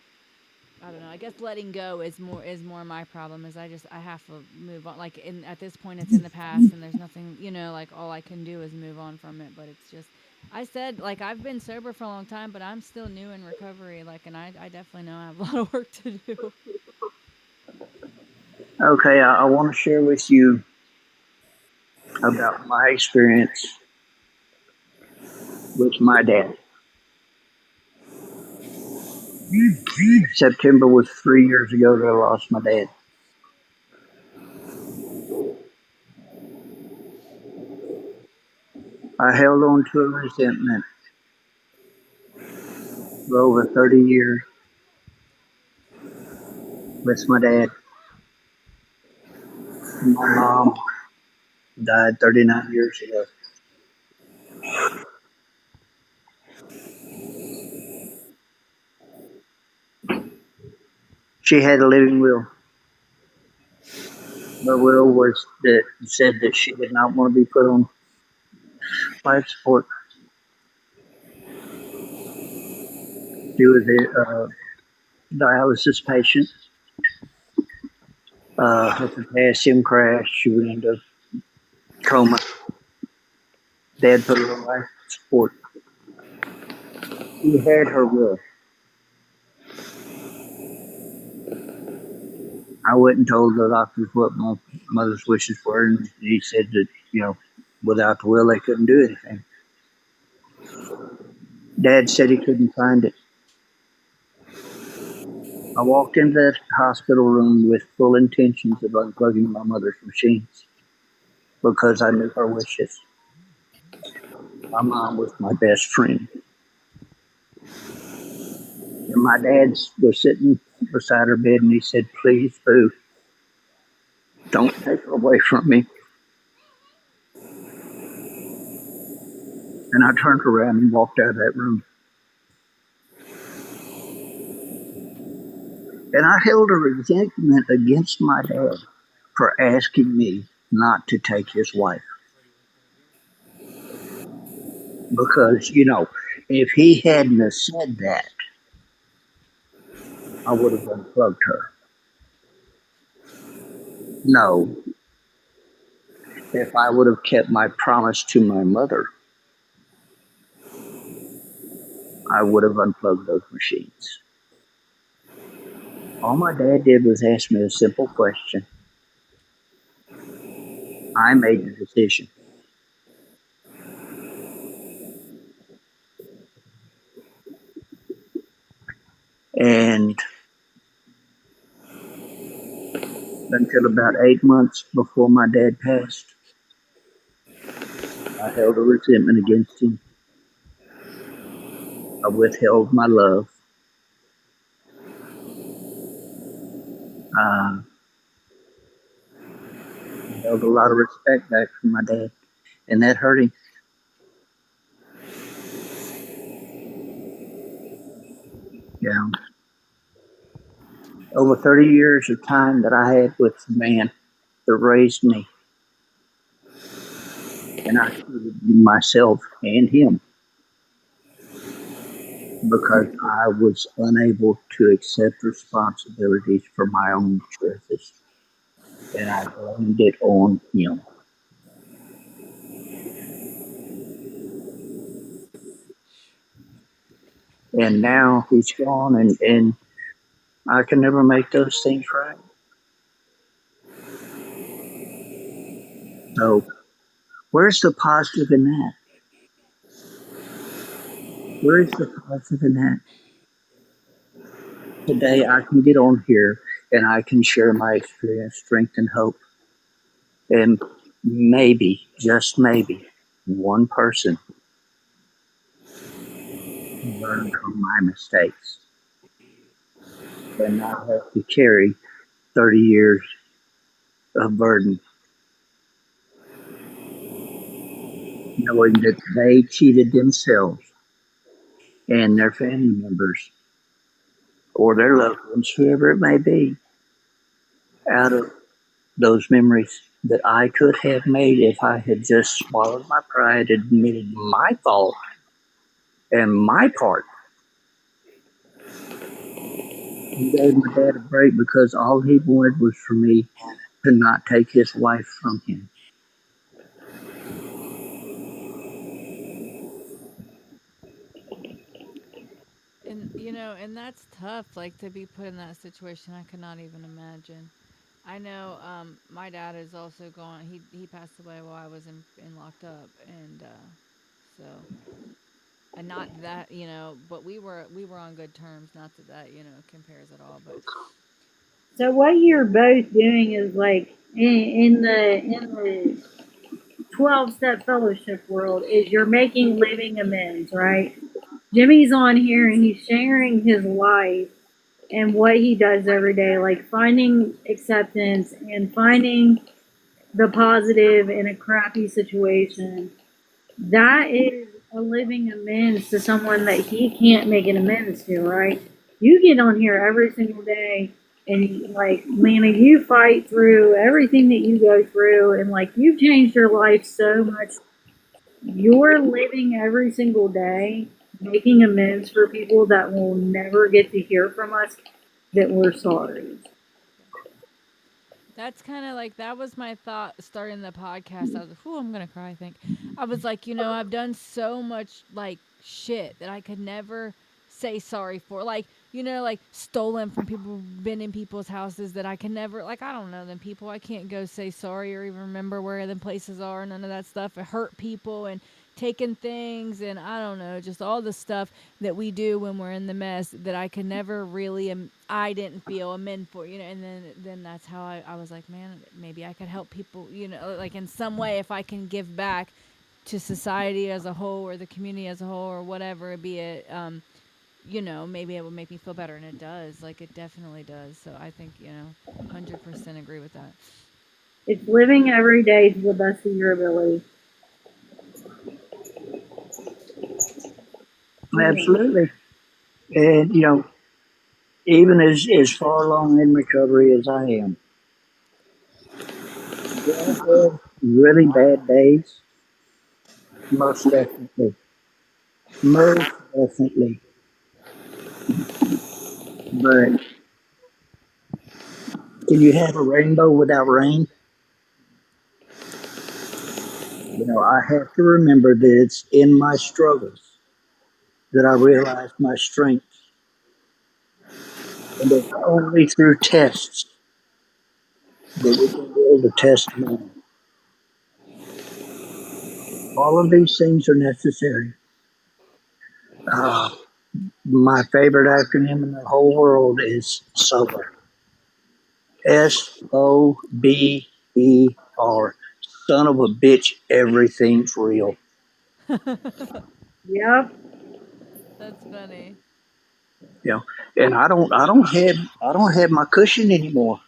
I don't know. I guess letting go is more my problem. Is I have to move on. Like at this point, it's in the past, and there's nothing. Like all I can do is move on from it. But it's just, I said, like I've been sober for a long time, but I'm still new in recovery. Like, and I definitely know I have a lot of work to do. Okay, I want to share with you about my experience with my dad. September was 3 years ago that I lost my dad. I held on to a resentment for over 30 years with my dad. My mom died 39 years ago. She had a living will. Her will was that said that she did not want to be put on life support. She was a dialysis patient. Her potassium crashed. She went into coma. Dad put her on life support. She had her will. I went and told the doctors what my mother's wishes were, and he said that, without the will, they couldn't do anything. Dad said he couldn't find it. I walked into that hospital room with full intentions of unplugging my mother's machines because I knew her wishes. My mom was my best friend. And my dad was sitting beside her bed, and he said, "Please, Boo, don't take her away from me." And I turned around and walked out of that room. And I held a resentment against my dad for asking me not to take his wife. Because, if he hadn't have said that, I would have unplugged her. No, if I would have kept my promise to my mother, I would have unplugged those machines. All my dad did was ask me a simple question. I made the decision. And until about 8 months before my dad passed, I held a resentment against him. I withheld my love. I held a lot of respect back from my dad, and that hurt him. Yeah. Over 30 years of time that I had with the man that raised me, and I treated myself and him because I was unable to accept responsibilities for my own choices, and I blamed it on him. And now he's gone, and I can never make those things right. So, where's the positive in that? Where's the positive in that? Today, I can get on here and I can share my experience, strength, and hope. And maybe, just maybe, one person can learn from my mistakes and not have to carry 30 years of burden, knowing that they cheated themselves and their family members or their loved ones, whoever it may be, out of those memories that I could have made if I had just swallowed my pride, admitted my fault and my part, and gave my dad a break because all he wanted was for me to not take his life from him. And and that's tough, like to be put in that situation. I could not even imagine. I know my dad is also gone. He passed away while I was in locked up, and so and not that but we were on good terms. Not that compares at all, but So what you're both doing is like in the 12-step fellowship world is you're making living amends, right? Jimmy's on here and he's sharing his life and what he does every day, like finding acceptance and finding the positive in a crappy situation. That is a living amends to someone that he can't make an amends to, right? You get on here every single day and like, man, you fight through everything that you go through and like you've changed your life so much. You're living every single day making amends for people that will never get to hear from us that we're sorry. that's kind of like that was my thought starting the podcast. I was like, "Ooh, I'm gonna cry." I think I was like, I've done so much like shit that I could never say sorry for. Like, like stolen from people, been in people's houses that I can never like. I don't know them people. I can't go say sorry or even remember where them places are. None of that stuff. It hurt people and taking things and I don't know, just all the stuff that we do when we're in the mess that I could never really I didn't feel amend for, and then that's how I was like, man, maybe I could help people, like in some way if I can give back to society as a whole or the community as a whole or whatever, be it maybe it will make me feel better, and it does. Like it definitely does. So I think 100% agree with that. It's living every day to the best of your ability. Absolutely. And, even as far along in recovery as I am, do I have really bad days? Most definitely. Most definitely. But can you have a rainbow without rain? I have to remember that it's in my struggles that I realize my strength. And it's only through tests that we can build a testimony. All of these things are necessary. Uh, my favorite acronym in the whole world is SOBER. SOBER. Son of a bitch, everything's real. Yep. That's funny. You know, and I don't have my cushion anymore.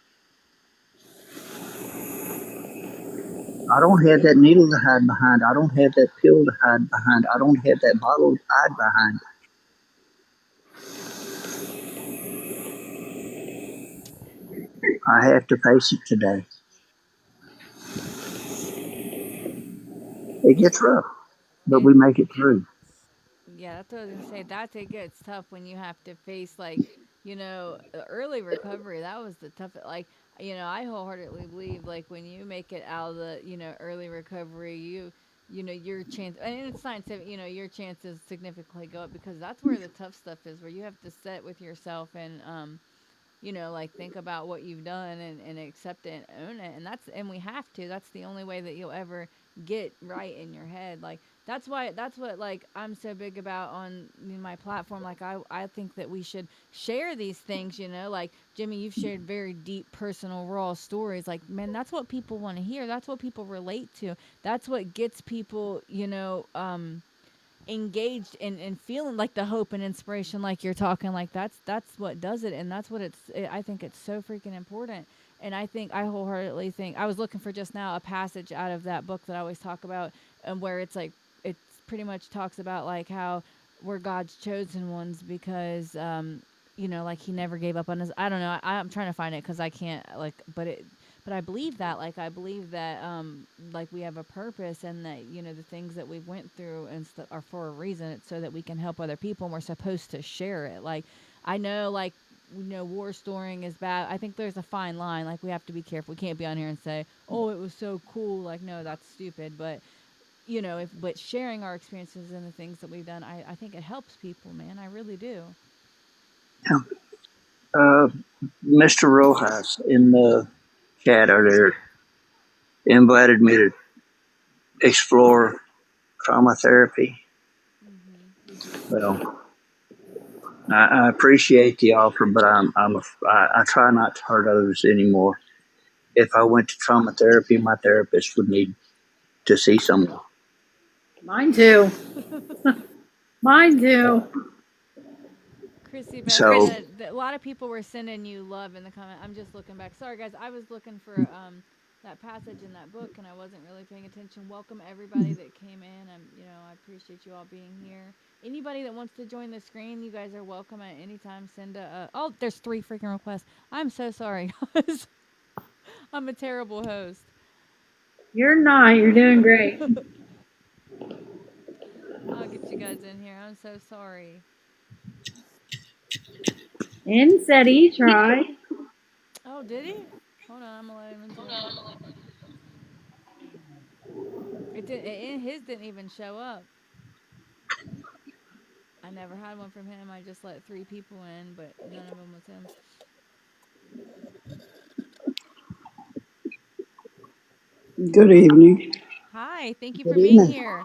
I don't have that needle to hide behind. I don't have that pill to hide behind. I don't have that bottle to hide behind. I have to face it today. It gets rough, but It we make it through. Yeah, that's what I was gonna say. That it gets tough when you have to face like, the early recovery. That was the tough. Like, I wholeheartedly believe like when you make it out of the early recovery, your chance, and it's scientific. Your chances significantly go up because that's where the tough stuff is, where you have to sit with yourself and like think about what you've done and accept it and own it. And we have to. That's the only way that you'll ever get right in your head. Like that's what like I'm so big about on my platform. Like I think that we should share these things, like Jimmy, you've shared very deep, personal, raw stories. Like, man, that's what people want to hear. That's what people relate to. That's what gets people, engaged and feeling like the hope and inspiration like you're talking, like that's what does it, and that's what I think it's so freaking important. And I wholeheartedly think I was looking for just now a passage out of that book that I always talk about, and where it's like it's pretty much talks about like how we're God's chosen ones because like he never gave up on us. I don't know, I'm trying to find it because I can't like, but I believe that, like, I believe that, like, we have a purpose, and that, the things that we went through and stuff are for a reason. It's so that we can help other people, and we're supposed to share it. Like, I know, like, war storing is bad. I think there's a fine line. Like, we have to be careful. We can't be on here and say, oh, it was so cool. Like, no, that's stupid. But, but sharing our experiences and the things that we've done, I think it helps people, man. I really do. Yeah. Mr. Rojas in the chat earlier invited me to explore trauma therapy. Well, I appreciate the offer, but I try not to hurt others anymore. If I went to trauma therapy, my therapist would need to see someone. Mine too. Mine too. Chrissy, So a lot of people were sending you love in the comment. I'm just looking back. Sorry, guys. I was looking for that passage in that book, and I wasn't really paying attention. Welcome everybody that came in. I appreciate you all being here. Anybody that wants to join the screen, you guys are welcome at any time. Send oh, there's 3 freaking requests. I'm so sorry, guys. I'm a terrible host. You're not. You're doing great. I'll get you guys in here. I'm so sorry. And said he tried. Oh, did he? Hold on, I'm gonna let him into it. His didn't even show up. I never had one from him. I just let 3 people in, but none of them was him. Good evening. Hi, thank you Good for being evening. here.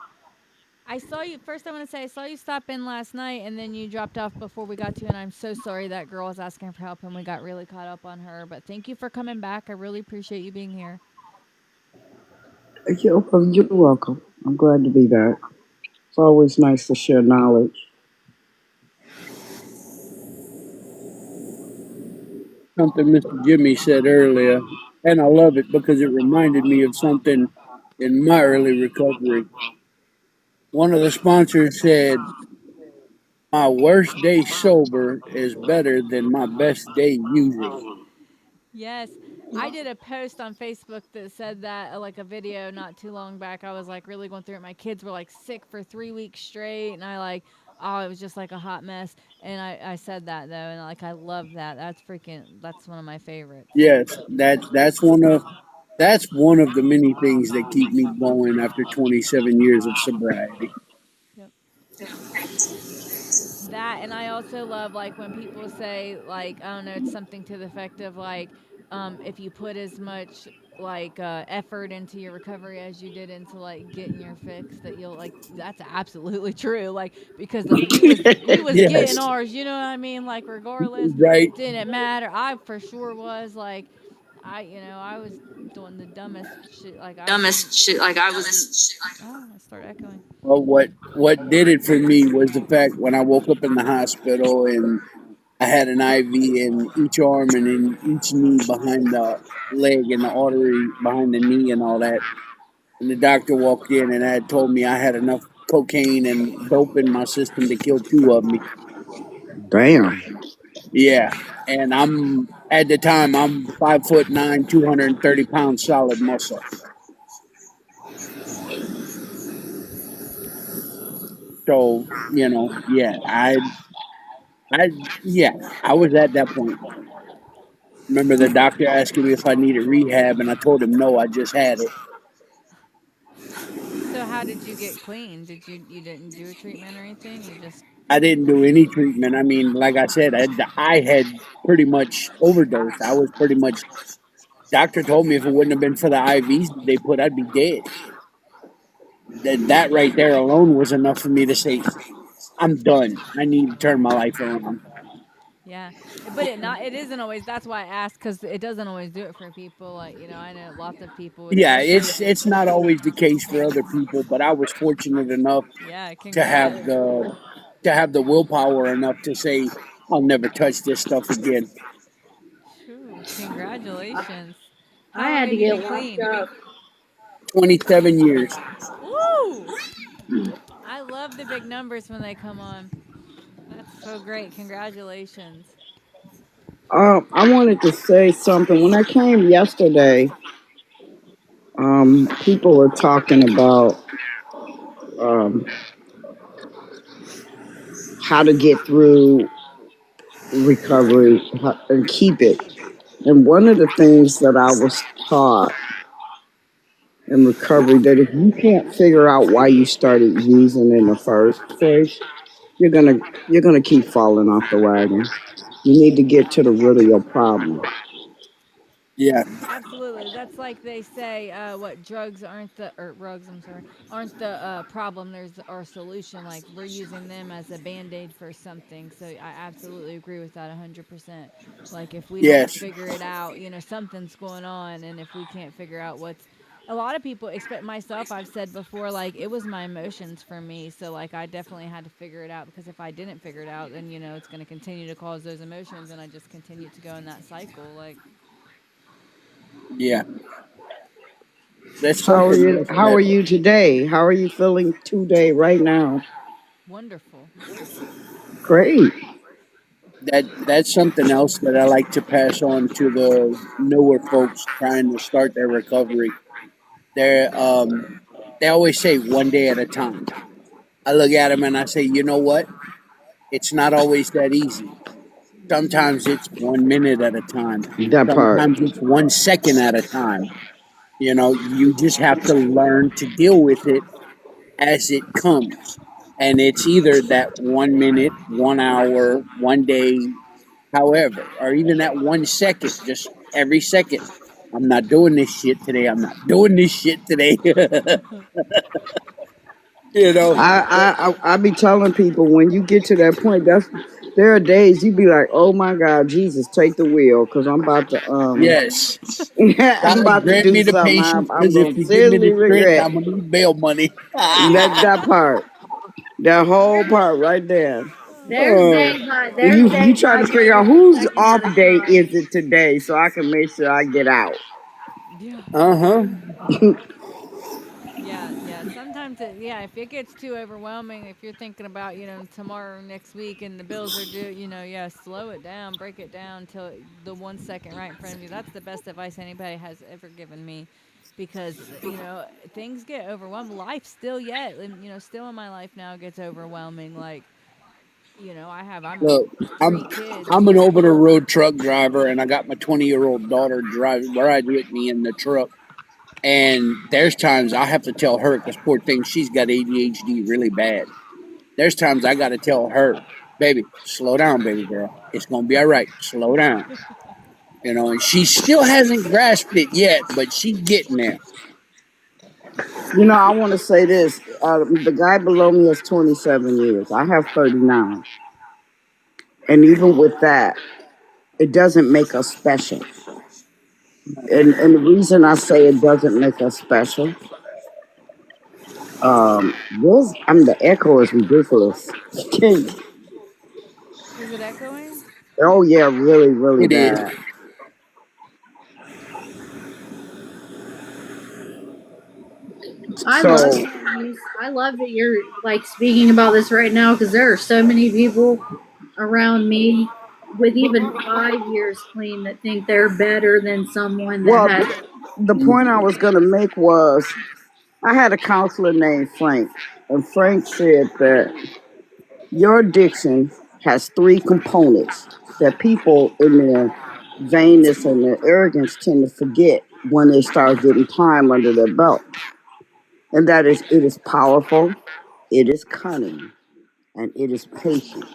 I saw you first. I want to say I saw you stop in last night, and then you dropped off before we got to you. And I'm so sorry that girl was asking for help, and we got really caught up on her. But thank you for coming back. I really appreciate you being here. You're welcome. I'm glad to be back. It's always nice to share knowledge. Something Mr. Jimmy said earlier, and I love it because it reminded me of something in my early recovery. One of the sponsors said, my worst day sober is better than my best day using. Yes. I did a post on Facebook that said that, like a video not too long back. I was like really going through it. My kids were like sick for 3 weeks straight, and it was just like a hot mess. And I said that though, and like I love that. That's one of my favorites. Yes, that's one of the many things that keep me going after 27 years of sobriety. Yep. That, and I also love like when people say like, I don't know, it's something to the effect of like, if you put as much like effort into your recovery as you did into like getting your fix, that you'll like, that's absolutely true. Like, because we was getting Yes, ours, you know what I mean? Like, regardless, right. it didn't matter. I for sure was like, I was doing the dumbest shit. Like I was. Oh, I start echoing. Well, what did it for me was the fact when I woke up in the hospital and I had an IV in each arm and in each knee behind the leg and the artery behind the knee and all that. And the doctor walked in and had told me I had enough cocaine and dope in my system to kill 2 of me. Damn. Yeah. And at the time, I'm 5'9", 230 pounds solid muscle. So, yeah, I, yeah, I was at that point. Remember the doctor asking me if I needed rehab, and I told him no, I just had it. So how did you get clean? You didn't do a treatment or anything? You just I didn't do any treatment. I mean, like I said, I had pretty much overdosed. I was pretty much. Doctor told me if it wouldn't have been for the IVs that they put, I'd be dead. That right there alone was enough for me to say, I'm done. I need to turn my life around. yeah, but it isn't always. That's why I asked because it doesn't always do it for people. Like I know lots of people, Yeah, especially it's if it's it's not always the case for other people, but I was fortunate enough yeah. to have Congrats. the willpower enough to say I'll never touch this stuff again. Shoo, congratulations. I How long had to have you get been locked clean? up. 27 years. Woo! I love the big numbers when they come on. That's so great. Congratulations. I wanted to say something. When I came yesterday, people were talking about um, how to get through recovery and keep it. And one of the things that I was taught in recovery that if you can't figure out why you started using in the first place, you're gonna keep falling off the wagon. You need to get to the root of your problem. Yeah. Absolutely. That's like they say, what drugs aren't the or drugs, I'm sorry, aren't the problem. There's our solution. Like we're using them as a band-aid for something. So I absolutely agree with that 100%. Like if we don't Yes. figure it out, something's going on, and if we can't figure out what's a lot of people expect myself I've said before like it was my emotions for me, so like I definitely had to figure it out because if I didn't figure it out then it's going to continue to cause those emotions and I just continue to go in that cycle like Yeah. That's How are something you? else How that are you today? How are you feeling today, right now? wonderful. Great. that's something else that I like to pass on to the newer folks trying to start their recovery. They always say one day at a time. I look at them and I say, you know what? It's not always that easy. Sometimes it's 1 minute at a time. That part. Sometimes it's 1 second at a time. You just have to learn to deal with it as it comes. And it's either that 1 minute, 1 hour, 1 day, however, or even that 1 second, just every second. I'm not doing this shit today. I'm not doing this shit today. you know, I be telling people when you get to that point, there are days you be like, oh my God, Jesus, take the wheel, because I'm about to yes. I'm God about to grant do me the something patience I'm because if gonna you give me seriously the strength, regret. I'm gonna need bail money. That part, that whole part right there. Oh, You try I to give figure out it a whose second off at a day time. is it today, so I can make sure I get out. Yeah. uh huh. Yeah, yeah. Sometimes yeah, if it gets too overwhelming, if you're thinking about, tomorrow, next week, and the bills are due, yeah, slow it down, break it down till the 1 second right in front of you. That's the best advice anybody has ever given me because, things get overwhelmed. Life still yet, and, still in my life now gets overwhelming. Like, I'm Look, I'm 3 kids. I'm an over the road truck driver, and I got my 20-year-old daughter driving rides with me in the truck. And there's times I have to tell her because poor thing, she's got ADHD really bad. There's times I got to tell her, baby, slow down, baby girl. It's gonna be all right. Slow down. And she still hasn't grasped it yet, but she's getting there. I want to say this. The guy below me is 27 years. I have 39. And even with that, it doesn't make us special. And the reason I say it doesn't make us special, the echo is ridiculous. Is it echoing? Oh, yeah, really, really It is. bad. I So, love I love that you're like speaking about this right now because there are so many people around me with even 5 years clean that think they're better than someone that well, has. the point I was going to make was I had a counselor named Frank, and Frank said that your addiction has three components that people in their vainness and their arrogance tend to forget when they start getting time under their belt. And that is, it is powerful, it is cunning, and it is patient.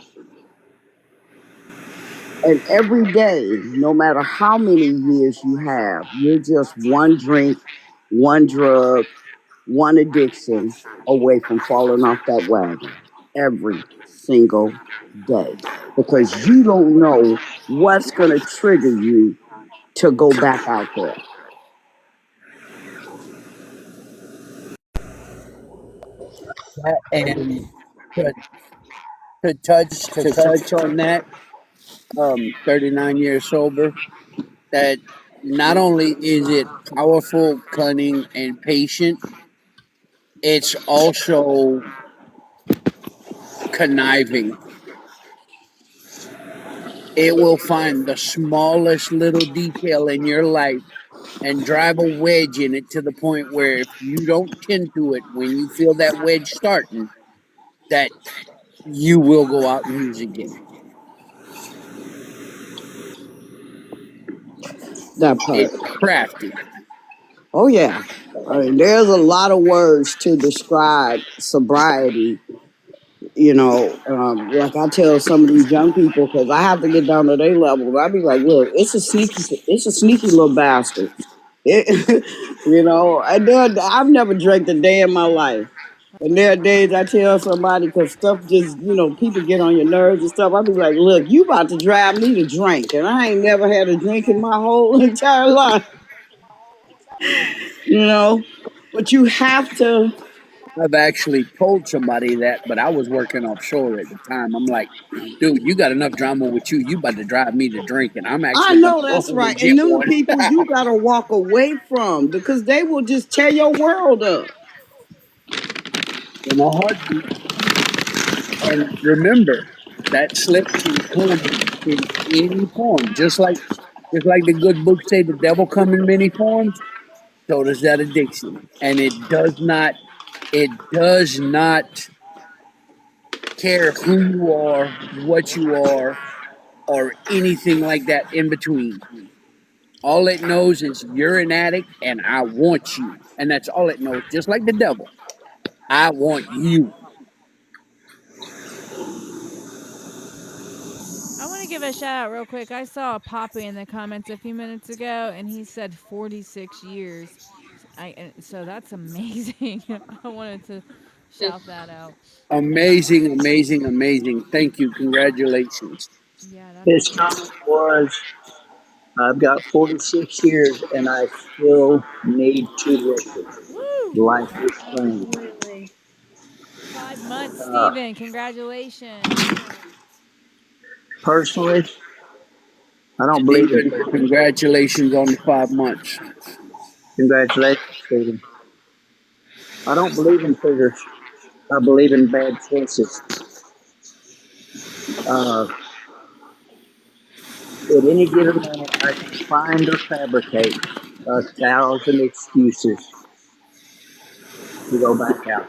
And every day, no matter how many years you have, you're just one drink, one drug, one addiction away from falling off that wagon every single day because you don't know what's going to trigger you to go back out there. And to, to touch on that, 39 years sober, that not only is it powerful, cunning, and patient, it's also conniving. It will find the smallest little detail in your life and drive a wedge in it to the point where if you don't tend to it when you feel that wedge starting, that you will go out and use again. That part. It's crafty. Oh, yeah. I mean, there's a lot of words to describe sobriety. Like I tell some of these young people, because I have to get down to their level. I be like, look, it's a sneaky little bastard. It, I've never drank a day in my life. And there are days I tell somebody because stuff just, people get on your nerves and stuff. I be like, look, you about to drive me to drink. And I ain't never had a drink in my whole entire life, you know. But you have to. I've actually told somebody that, but I was working offshore at the time. I'm like, dude, you got enough drama with you. You about to drive me to drink, and I'm I actually going to know go that's home and right. get And them one. people you got to walk away from because they will just tear your world up. In a heartbeat. And remember, that slip can come in any form. Just like the good books say, the devil come in many forms. So does that addiction, and it does not care who you are, what you are, or anything like that in between. All it knows is you're an addict, and I want you, and that's all it knows. Just like the devil, I want you. I want to give a shout out real quick. I saw a Poppy in the comments a few minutes ago, and he said 46 years. So that's amazing. I wanted to shout that out. Amazing, amazing, amazing. Thank you. Congratulations. Yeah, that's His awesome. comment was, I've got 46 years and I still need to listen. Woo! Life is strange. Absolutely. 5 months, Uh, Steven. Congratulations. Personally, I don't believe in Stephen, figures. congratulations on the 5 months. Congratulations, Stephen. I don't believe in figures. I believe in bad choices. Uh, at any given moment, I can find or fabricate 1,000 excuses to go back out.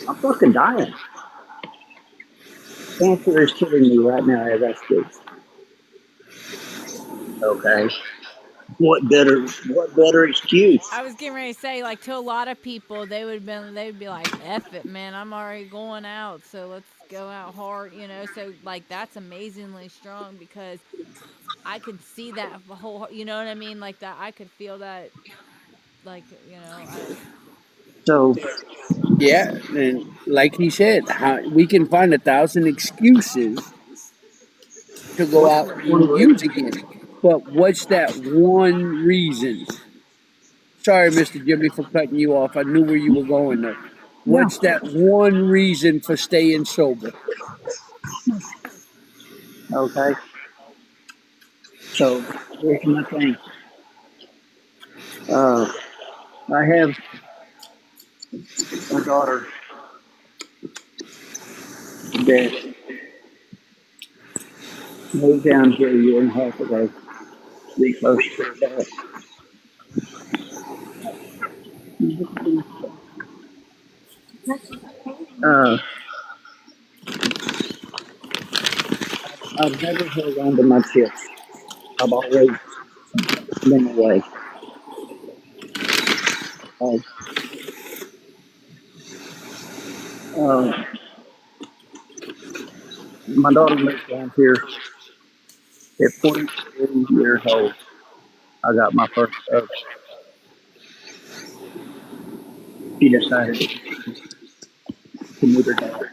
I'm fucking dying. Cancer is killing me right now as I speak. Okay. What better excuse? I was getting ready to say, like, to a lot of people, they would be like, "F it, man. I'm already going out, so let's go out hard," So, like, that's amazingly strong because I could see that whole, you know what I mean? Like that, I could feel that, like, So Yeah, and like he said, we can find 1,000 excuses to go what's out that one and use reason? again. But what's that one reason? Sorry, Mr. Jimmy, for cutting you off. I knew where you were going though. No. What's that one reason for staying sober? Okay. So here's my thing. Uh, I have a daughter that moved down here a year and a half ago to be close to her dad. Uh, I've never held on to my chips. I've always been away. Uh, uh, my daughter moved down here at 43 years old. I got my first dog. She decided to meet her dad.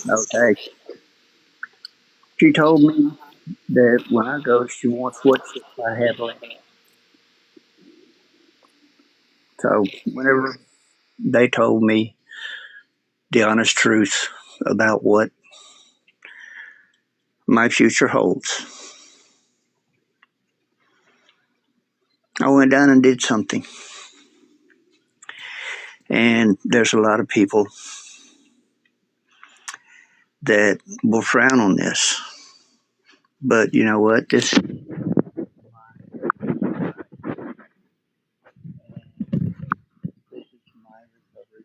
Okay. She told me that when I go, she wants what chips I have left. So whenever they told me the honest truth about what my future holds, I went down and did something. And there's a lot of people that will frown on this. But you know what? This is my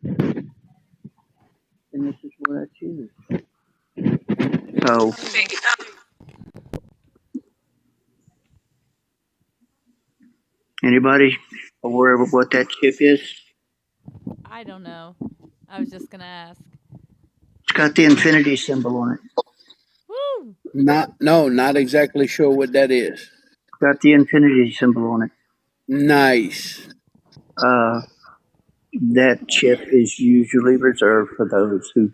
recovery. And this is what I choose. So, anybody aware of what that chip is? I don't know. I was just gonna ask. It's got the infinity symbol on it. Woo! Not exactly sure what that is. It's got the infinity symbol on it. Nice. Uh, that chip is usually reserved for those who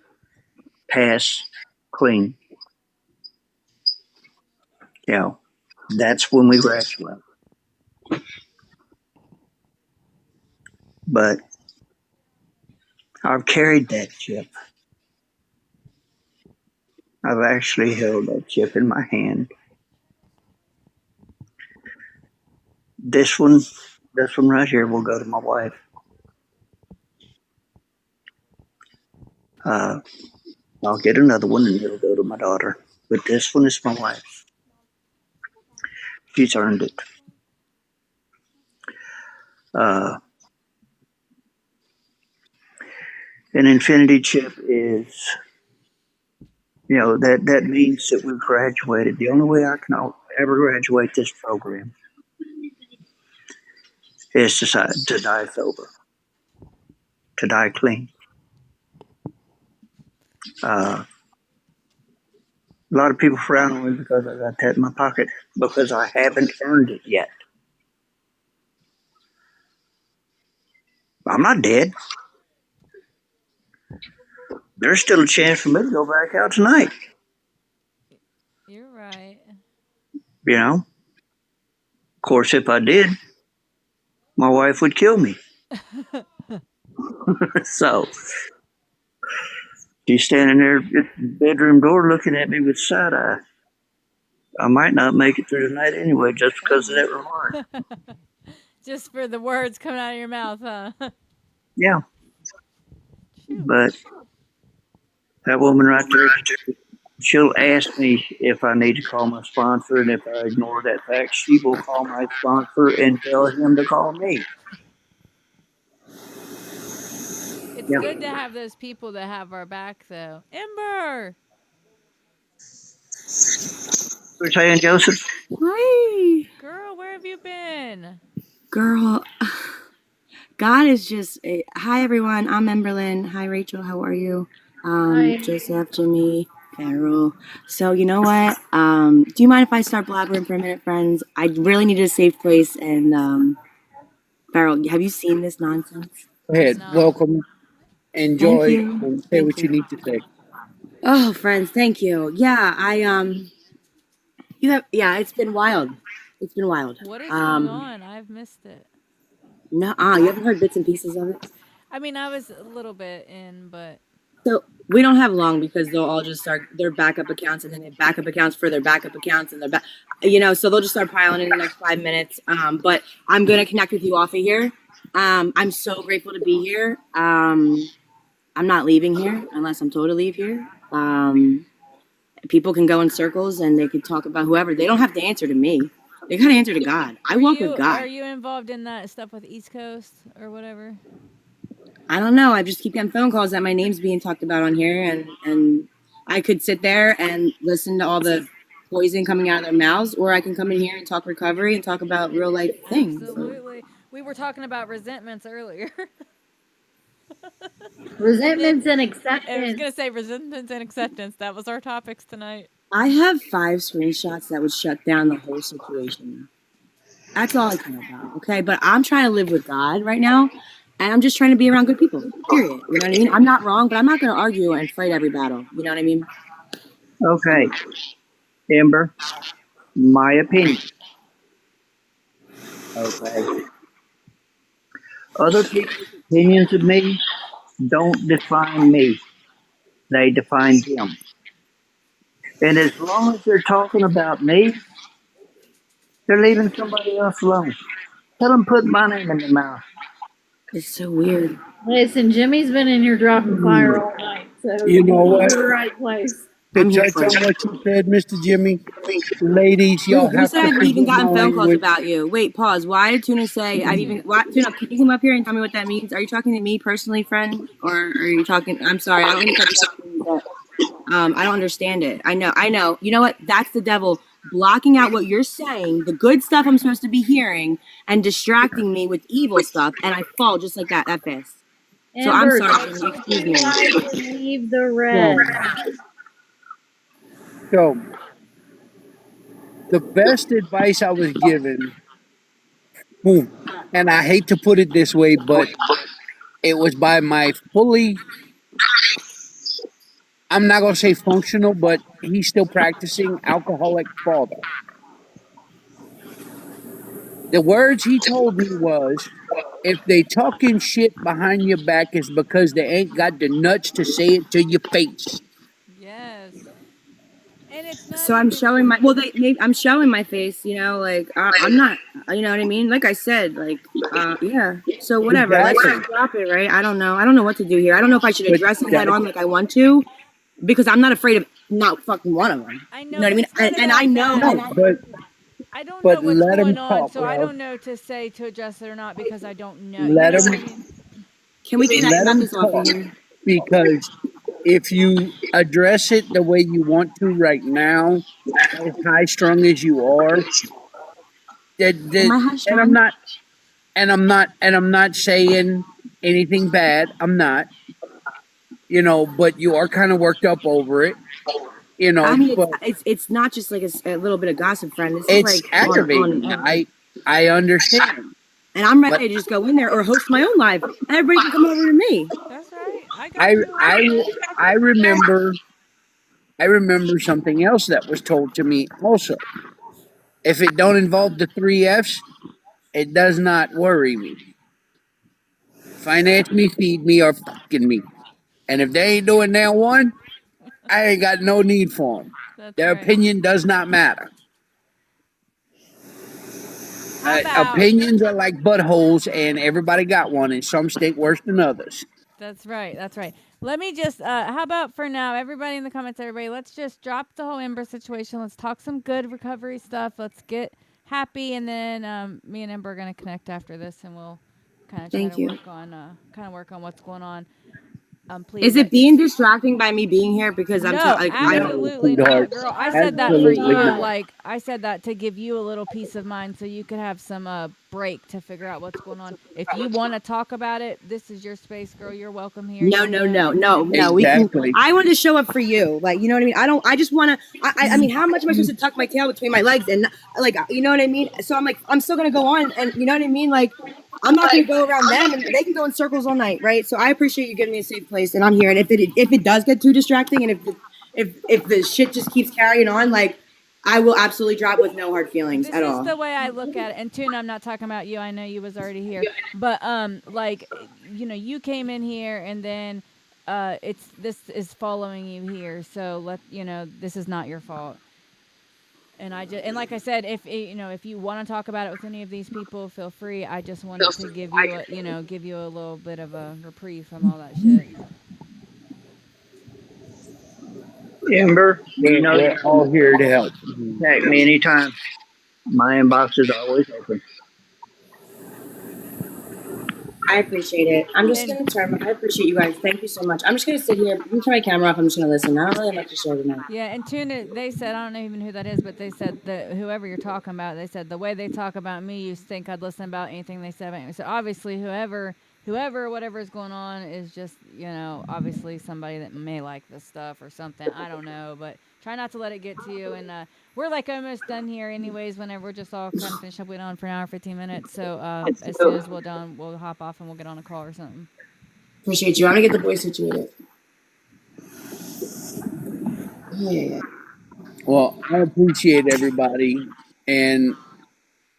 pass clean. You know, that's when we graduate. But I've carried that chip. I've actually held that chip in my hand. This one right here will go to my wife. Uh, I'll get another one and it'll go to my daughter. But this one is my wife. She's earned it. Uh, an infinity chip is, that means that we've graduated. The only way I can ever graduate this program is to die sober, to die clean. A lot of people frown on me because I got that in my pocket because I haven't earned it yet. I'm not dead. There's still a chance for me to go back out tonight. You're right. You know? Of course, if I did, my wife would kill me. So, she's standing there at the bedroom door looking at me with side eye. I might not make it through the night anyway just because of that remark. Just for the words coming out of your mouth, huh? Yeah. Shoot. But that woman right there, she'll ask me if I need to call my sponsor, and if I ignore that fact, she will call my sponsor and tell him to call me. It's good to have those people that have our back, though. Ember! We're saying, Joseph? Hi. Girl, where have you been? Girl, God is just. Hi, everyone. I'm Emberlyn. Hi, Rachel. How are you? Hi. Joseph, Jimmy, Carol. So, you know what? Do you mind if I start blabbering for a minute, friends? I really need a safe place. And, Farrell, have you seen this nonsense? Go ahead. No. Welcome. Thank Enjoy you. and say Thank what you you. need to say. Oh, friends, thank you. Yeah, it's been wild. It's been wild. What is going on? I've missed it. No, you haven't heard bits and pieces of it? I mean, I was a little bit in, but So we don't have long because they'll all just start their backup accounts and then they have backup accounts for their backup accounts and so they'll just start piling in the next 5 minutes. But I'm gonna connect with you off of here. I'm so grateful to be here. I'm not leaving here unless I'm told to leave here. People can go in circles and they can talk about whoever. They don't have to answer to me. They gotta answer to God. I walk with Are God. you involved in that stuff with East Coast or whatever? I don't know. I just keep getting phone calls that my name's being talked about on here, and I could sit there and listen to all the poison coming out of their mouths, or I can come in here and talk recovery and talk about real life things. So, Absolutely. We were talking about resentments earlier. Resentments and I was acceptance. gonna say resentments and acceptance. That was our topics tonight. I have 5 screenshots that would shut down the whole situation. That's all I care about, okay? But I'm trying to live with God right now, and I'm just trying to be around good people, period. You know what I mean? I'm not wrong, but I'm not going to argue and fight every battle. You know what I mean? Okay, Amber, my opinion. Okay. Other people's opinions of me don't define me. They define them. And as long as they're talking about me, they're leaving somebody else alone. Tell them put my name in their mouth. It's so weird. Listen, Jimmy's been in here dropping fire all night, so You know you're in what? the right place. To I'm here touch for on it. what you said, Mr. Jimmy, ladies, y'all Who have said to I've even forget my gotten phone calls language. about you? Wait, pause. Why did Tuna say I've even? Why, Tuna, can you come up here and tell me what that means? Are you talking to me personally, friend, or are you talking? I'm sorry, I don't mean to cut you off, but I don't understand it. I know. You know what? That's the devil blocking out what you're saying, the good stuff I'm supposed to be hearing, and distracting me with evil stuff, and I fall just like that fast. So I'm Amber, sorry, take Jimmy. the Excuse green me. light and leave the So, red. so the best advice I was given, and I hate to put it this way, but it was by my fully, I'm not going to say functional, but he's still practicing alcoholic father. The words he told me was, if they talking shit behind your back, is because they ain't got the nuts to say it to your face. Yes. And it's not So I'm even. showing my I'm showing my face, you know, like I'm not, you know what I mean? Like I said, like yeah. So whatever, let's Exactly. just drop it, right? I don't know what to do here. I don't know if I should But address it head that, on like I want to, because I'm not afraid of not fucking one of them. I You know, know what I but mean? it's not And I about know, that. no, I don't know but what's let him going on, talk, so I love. don't know to say to address it or not because I don't know. You Let know what I him, mean? can we connect let about him this off of talk. here? Because if you address it the way you want to right now, as high strung as you are, Am I high and I'm strung? not, and I'm not saying anything bad. I'm not, but you are kind of worked up over it, I mean, but it's not just like a little bit of gossip, friend. This is it's like aggravating. on. I understand, And I'm but ready to just go in there or host my own live. Everybody can come over to me. That's right. I got I, you. I, I remember, I remember something else that was told to me also. If it don't involve the 3 F's, it does not worry me. Finance me, feed me, or fucking me. And if they ain't doing that one, I ain't got no need for them. That's Their right. opinion does not matter. How about. Opinions are like buttholes, and everybody got one, and some stink worse than others. That's right. That's right. Let me just, how about for now, everybody in the comments, everybody, let's just drop the whole Ember situation. Let's talk some good recovery stuff. Let's get happy. And then me and Ember are going to connect after this and we'll kind of try Thank to you. work on what's going on. Please. Is it being distracting by me being here? Because I'm No, like I don't. No, absolutely sweetheart. not, girl. I said that for Absolutely you. not. Like, I said that to give you a little peace of mind so you could have some break to figure out what's going on. If you want to talk about it, this is your space, girl. You're welcome here. No, You no, know, no, no, no. We can. Exactly. I want to show up for you. Like, you know what I mean? I don't. I just want to. I mean, how much am I supposed to tuck my tail between my legs and like, you know what I mean? So I'm like, I'm still gonna go on, and you know what I mean? Like, I'm not gonna go around them, and they can go in circles all night, right? So I appreciate you giving me a safe place, and I'm here. And if it does get too distracting, and if the shit just keeps carrying on, like, I will absolutely drop with no hard feelings this at is all. the way I look at it. And Tuna, I'm not talking about you. I know you was already here, but like, you came in here, and then this is following you here. So this is not your fault. And like I said, if you want to talk about it with any of these people, feel free. I just wanted to give you a little bit of a reprieve from all that shit. Amber, you know We're you all can here to help. contact me anytime. My inbox is always open. I appreciate it. I'm just And gonna turn. I appreciate you guys. Thank you so much. I'm just gonna sit here. You turn my camera off. I'm just gonna listen. I don't really have much to share tonight. yeah, and Tuna, they said, I don't know even who that is, but they said that whoever you're talking about, they said the way they talk about me, you think I'd listen about anything they said about me. So obviously, whatever is going on is just, obviously somebody that may like this stuff or something. I don't know, but try not to let it get to you. And we're like almost done here, anyways. Whenever we're just all kind of finished up, we're on for an hour, 15 minutes. So as soon as we're done, we'll hop off and we'll get on a call or something. Appreciate you. I'm gonna get the boys situated. Yeah. Well, I appreciate everybody, and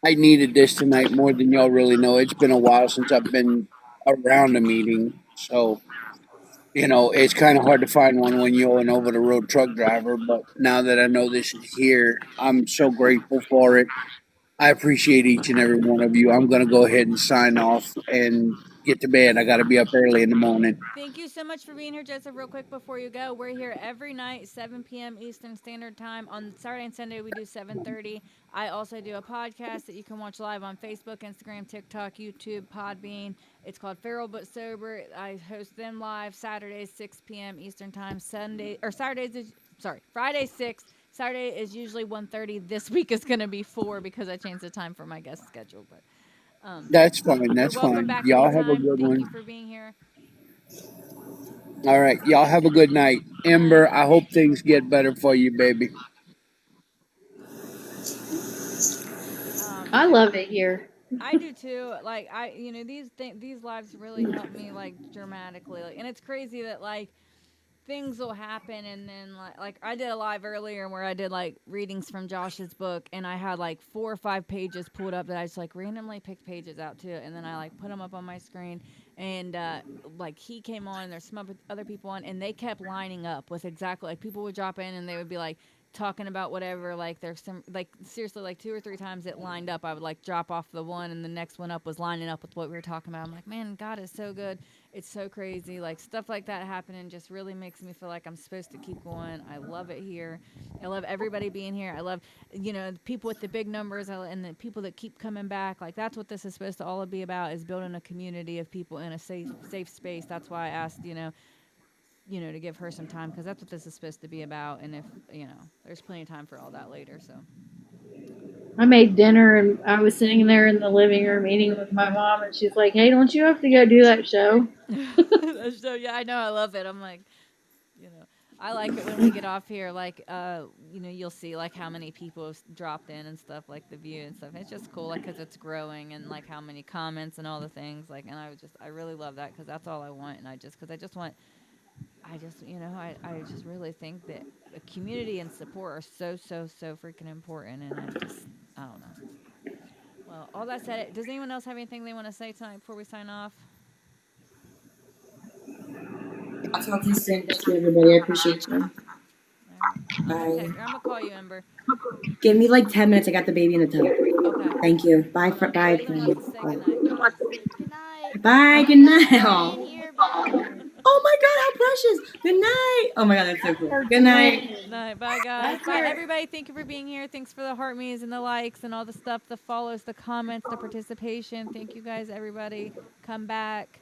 I needed this tonight more than y'all really know. It's been a while since I've been around a meeting, so it's kind of hard to find one when you're an over the road truck driver. But now that I know this is here, I'm so grateful for it. I appreciate each and every one of you. I'm going to go ahead and sign off and get to bed. I got to be up early in the morning. Thank you so much for being here, Joseph. Real quick before you go, we're here every night, 7 p.m. Eastern Standard Time. On Saturday and Sunday, we do 7:30. I also do a podcast that you can watch live on Facebook, Instagram, TikTok, YouTube, Podbean. It's called Feral But Sober. I host them live Saturdays, 6 p.m. Eastern Time. Friday 6. Saturday is usually 1:30. This week is going to be 4 because I changed the time for my guest schedule. But That's fine. That's you're welcome fine. back Y'all have a anytime. good Thank one. you for being here. All right. Y'all have a good night. Ember, I hope things get better for you, baby. I love it here. I do too. Like these lives really help me like dramatically. Like, and it's crazy that like things will happen and then like I did a live earlier where I did like readings from Josh's book and I had like 4 or 5 pages pulled up that I just like randomly picked pages out to and then I like put them up on my screen and like he came on and there's some other people on and they kept lining up with exactly like people would drop in and they would be like talking about whatever, like there's some like seriously like 2 or 3 times it lined up. I would like drop off the one and the next one up was lining up with what we were talking about. I'm like, man, God is so good. It's so crazy. Like stuff like that happening just really makes me feel like I'm supposed to keep going. I love it here. I love everybody being here. I love the people with the big numbers and the people that keep coming back. Like that's what this is supposed to all be about, is building a community of people in a safe space. That's why I asked to give her some time because that's what this is supposed to be about. And if there's plenty of time for all that later. So I made dinner and I was sitting there in the living room eating with my mom, and she's like, "Hey, don't you have to go do that show?" so yeah, I know, I love it. I'm like, I like it when we get off here. Like, you'll see like how many people have dropped in and stuff, like the view and stuff. It's just cool, like, because it's growing and like how many comments and all the things. Like, and I really love that because that's all I want. And I just really think that a community and support are so freaking important. And I don't know. Well, all that said, does anyone else have anything they want to say tonight before we sign off? I'll talk to you soon. Thank you, everybody. I appreciate you. I'm Bye. gonna call you, Ember. Give me like 10 minutes. I got the baby in the tub. Okay. Thank you. Bye. Bye. Say Bye. goodnight. Good night. Bye. Good night. Being here, bye. Oh my God, how precious. Good night. Oh my God, that's so cool. Good night. Night. Bye, guys. Bye, everybody. Thank you for being here. Thanks for the heart me's and the likes and all the stuff, the follows, the comments, the participation. Thank you guys, everybody. Come back.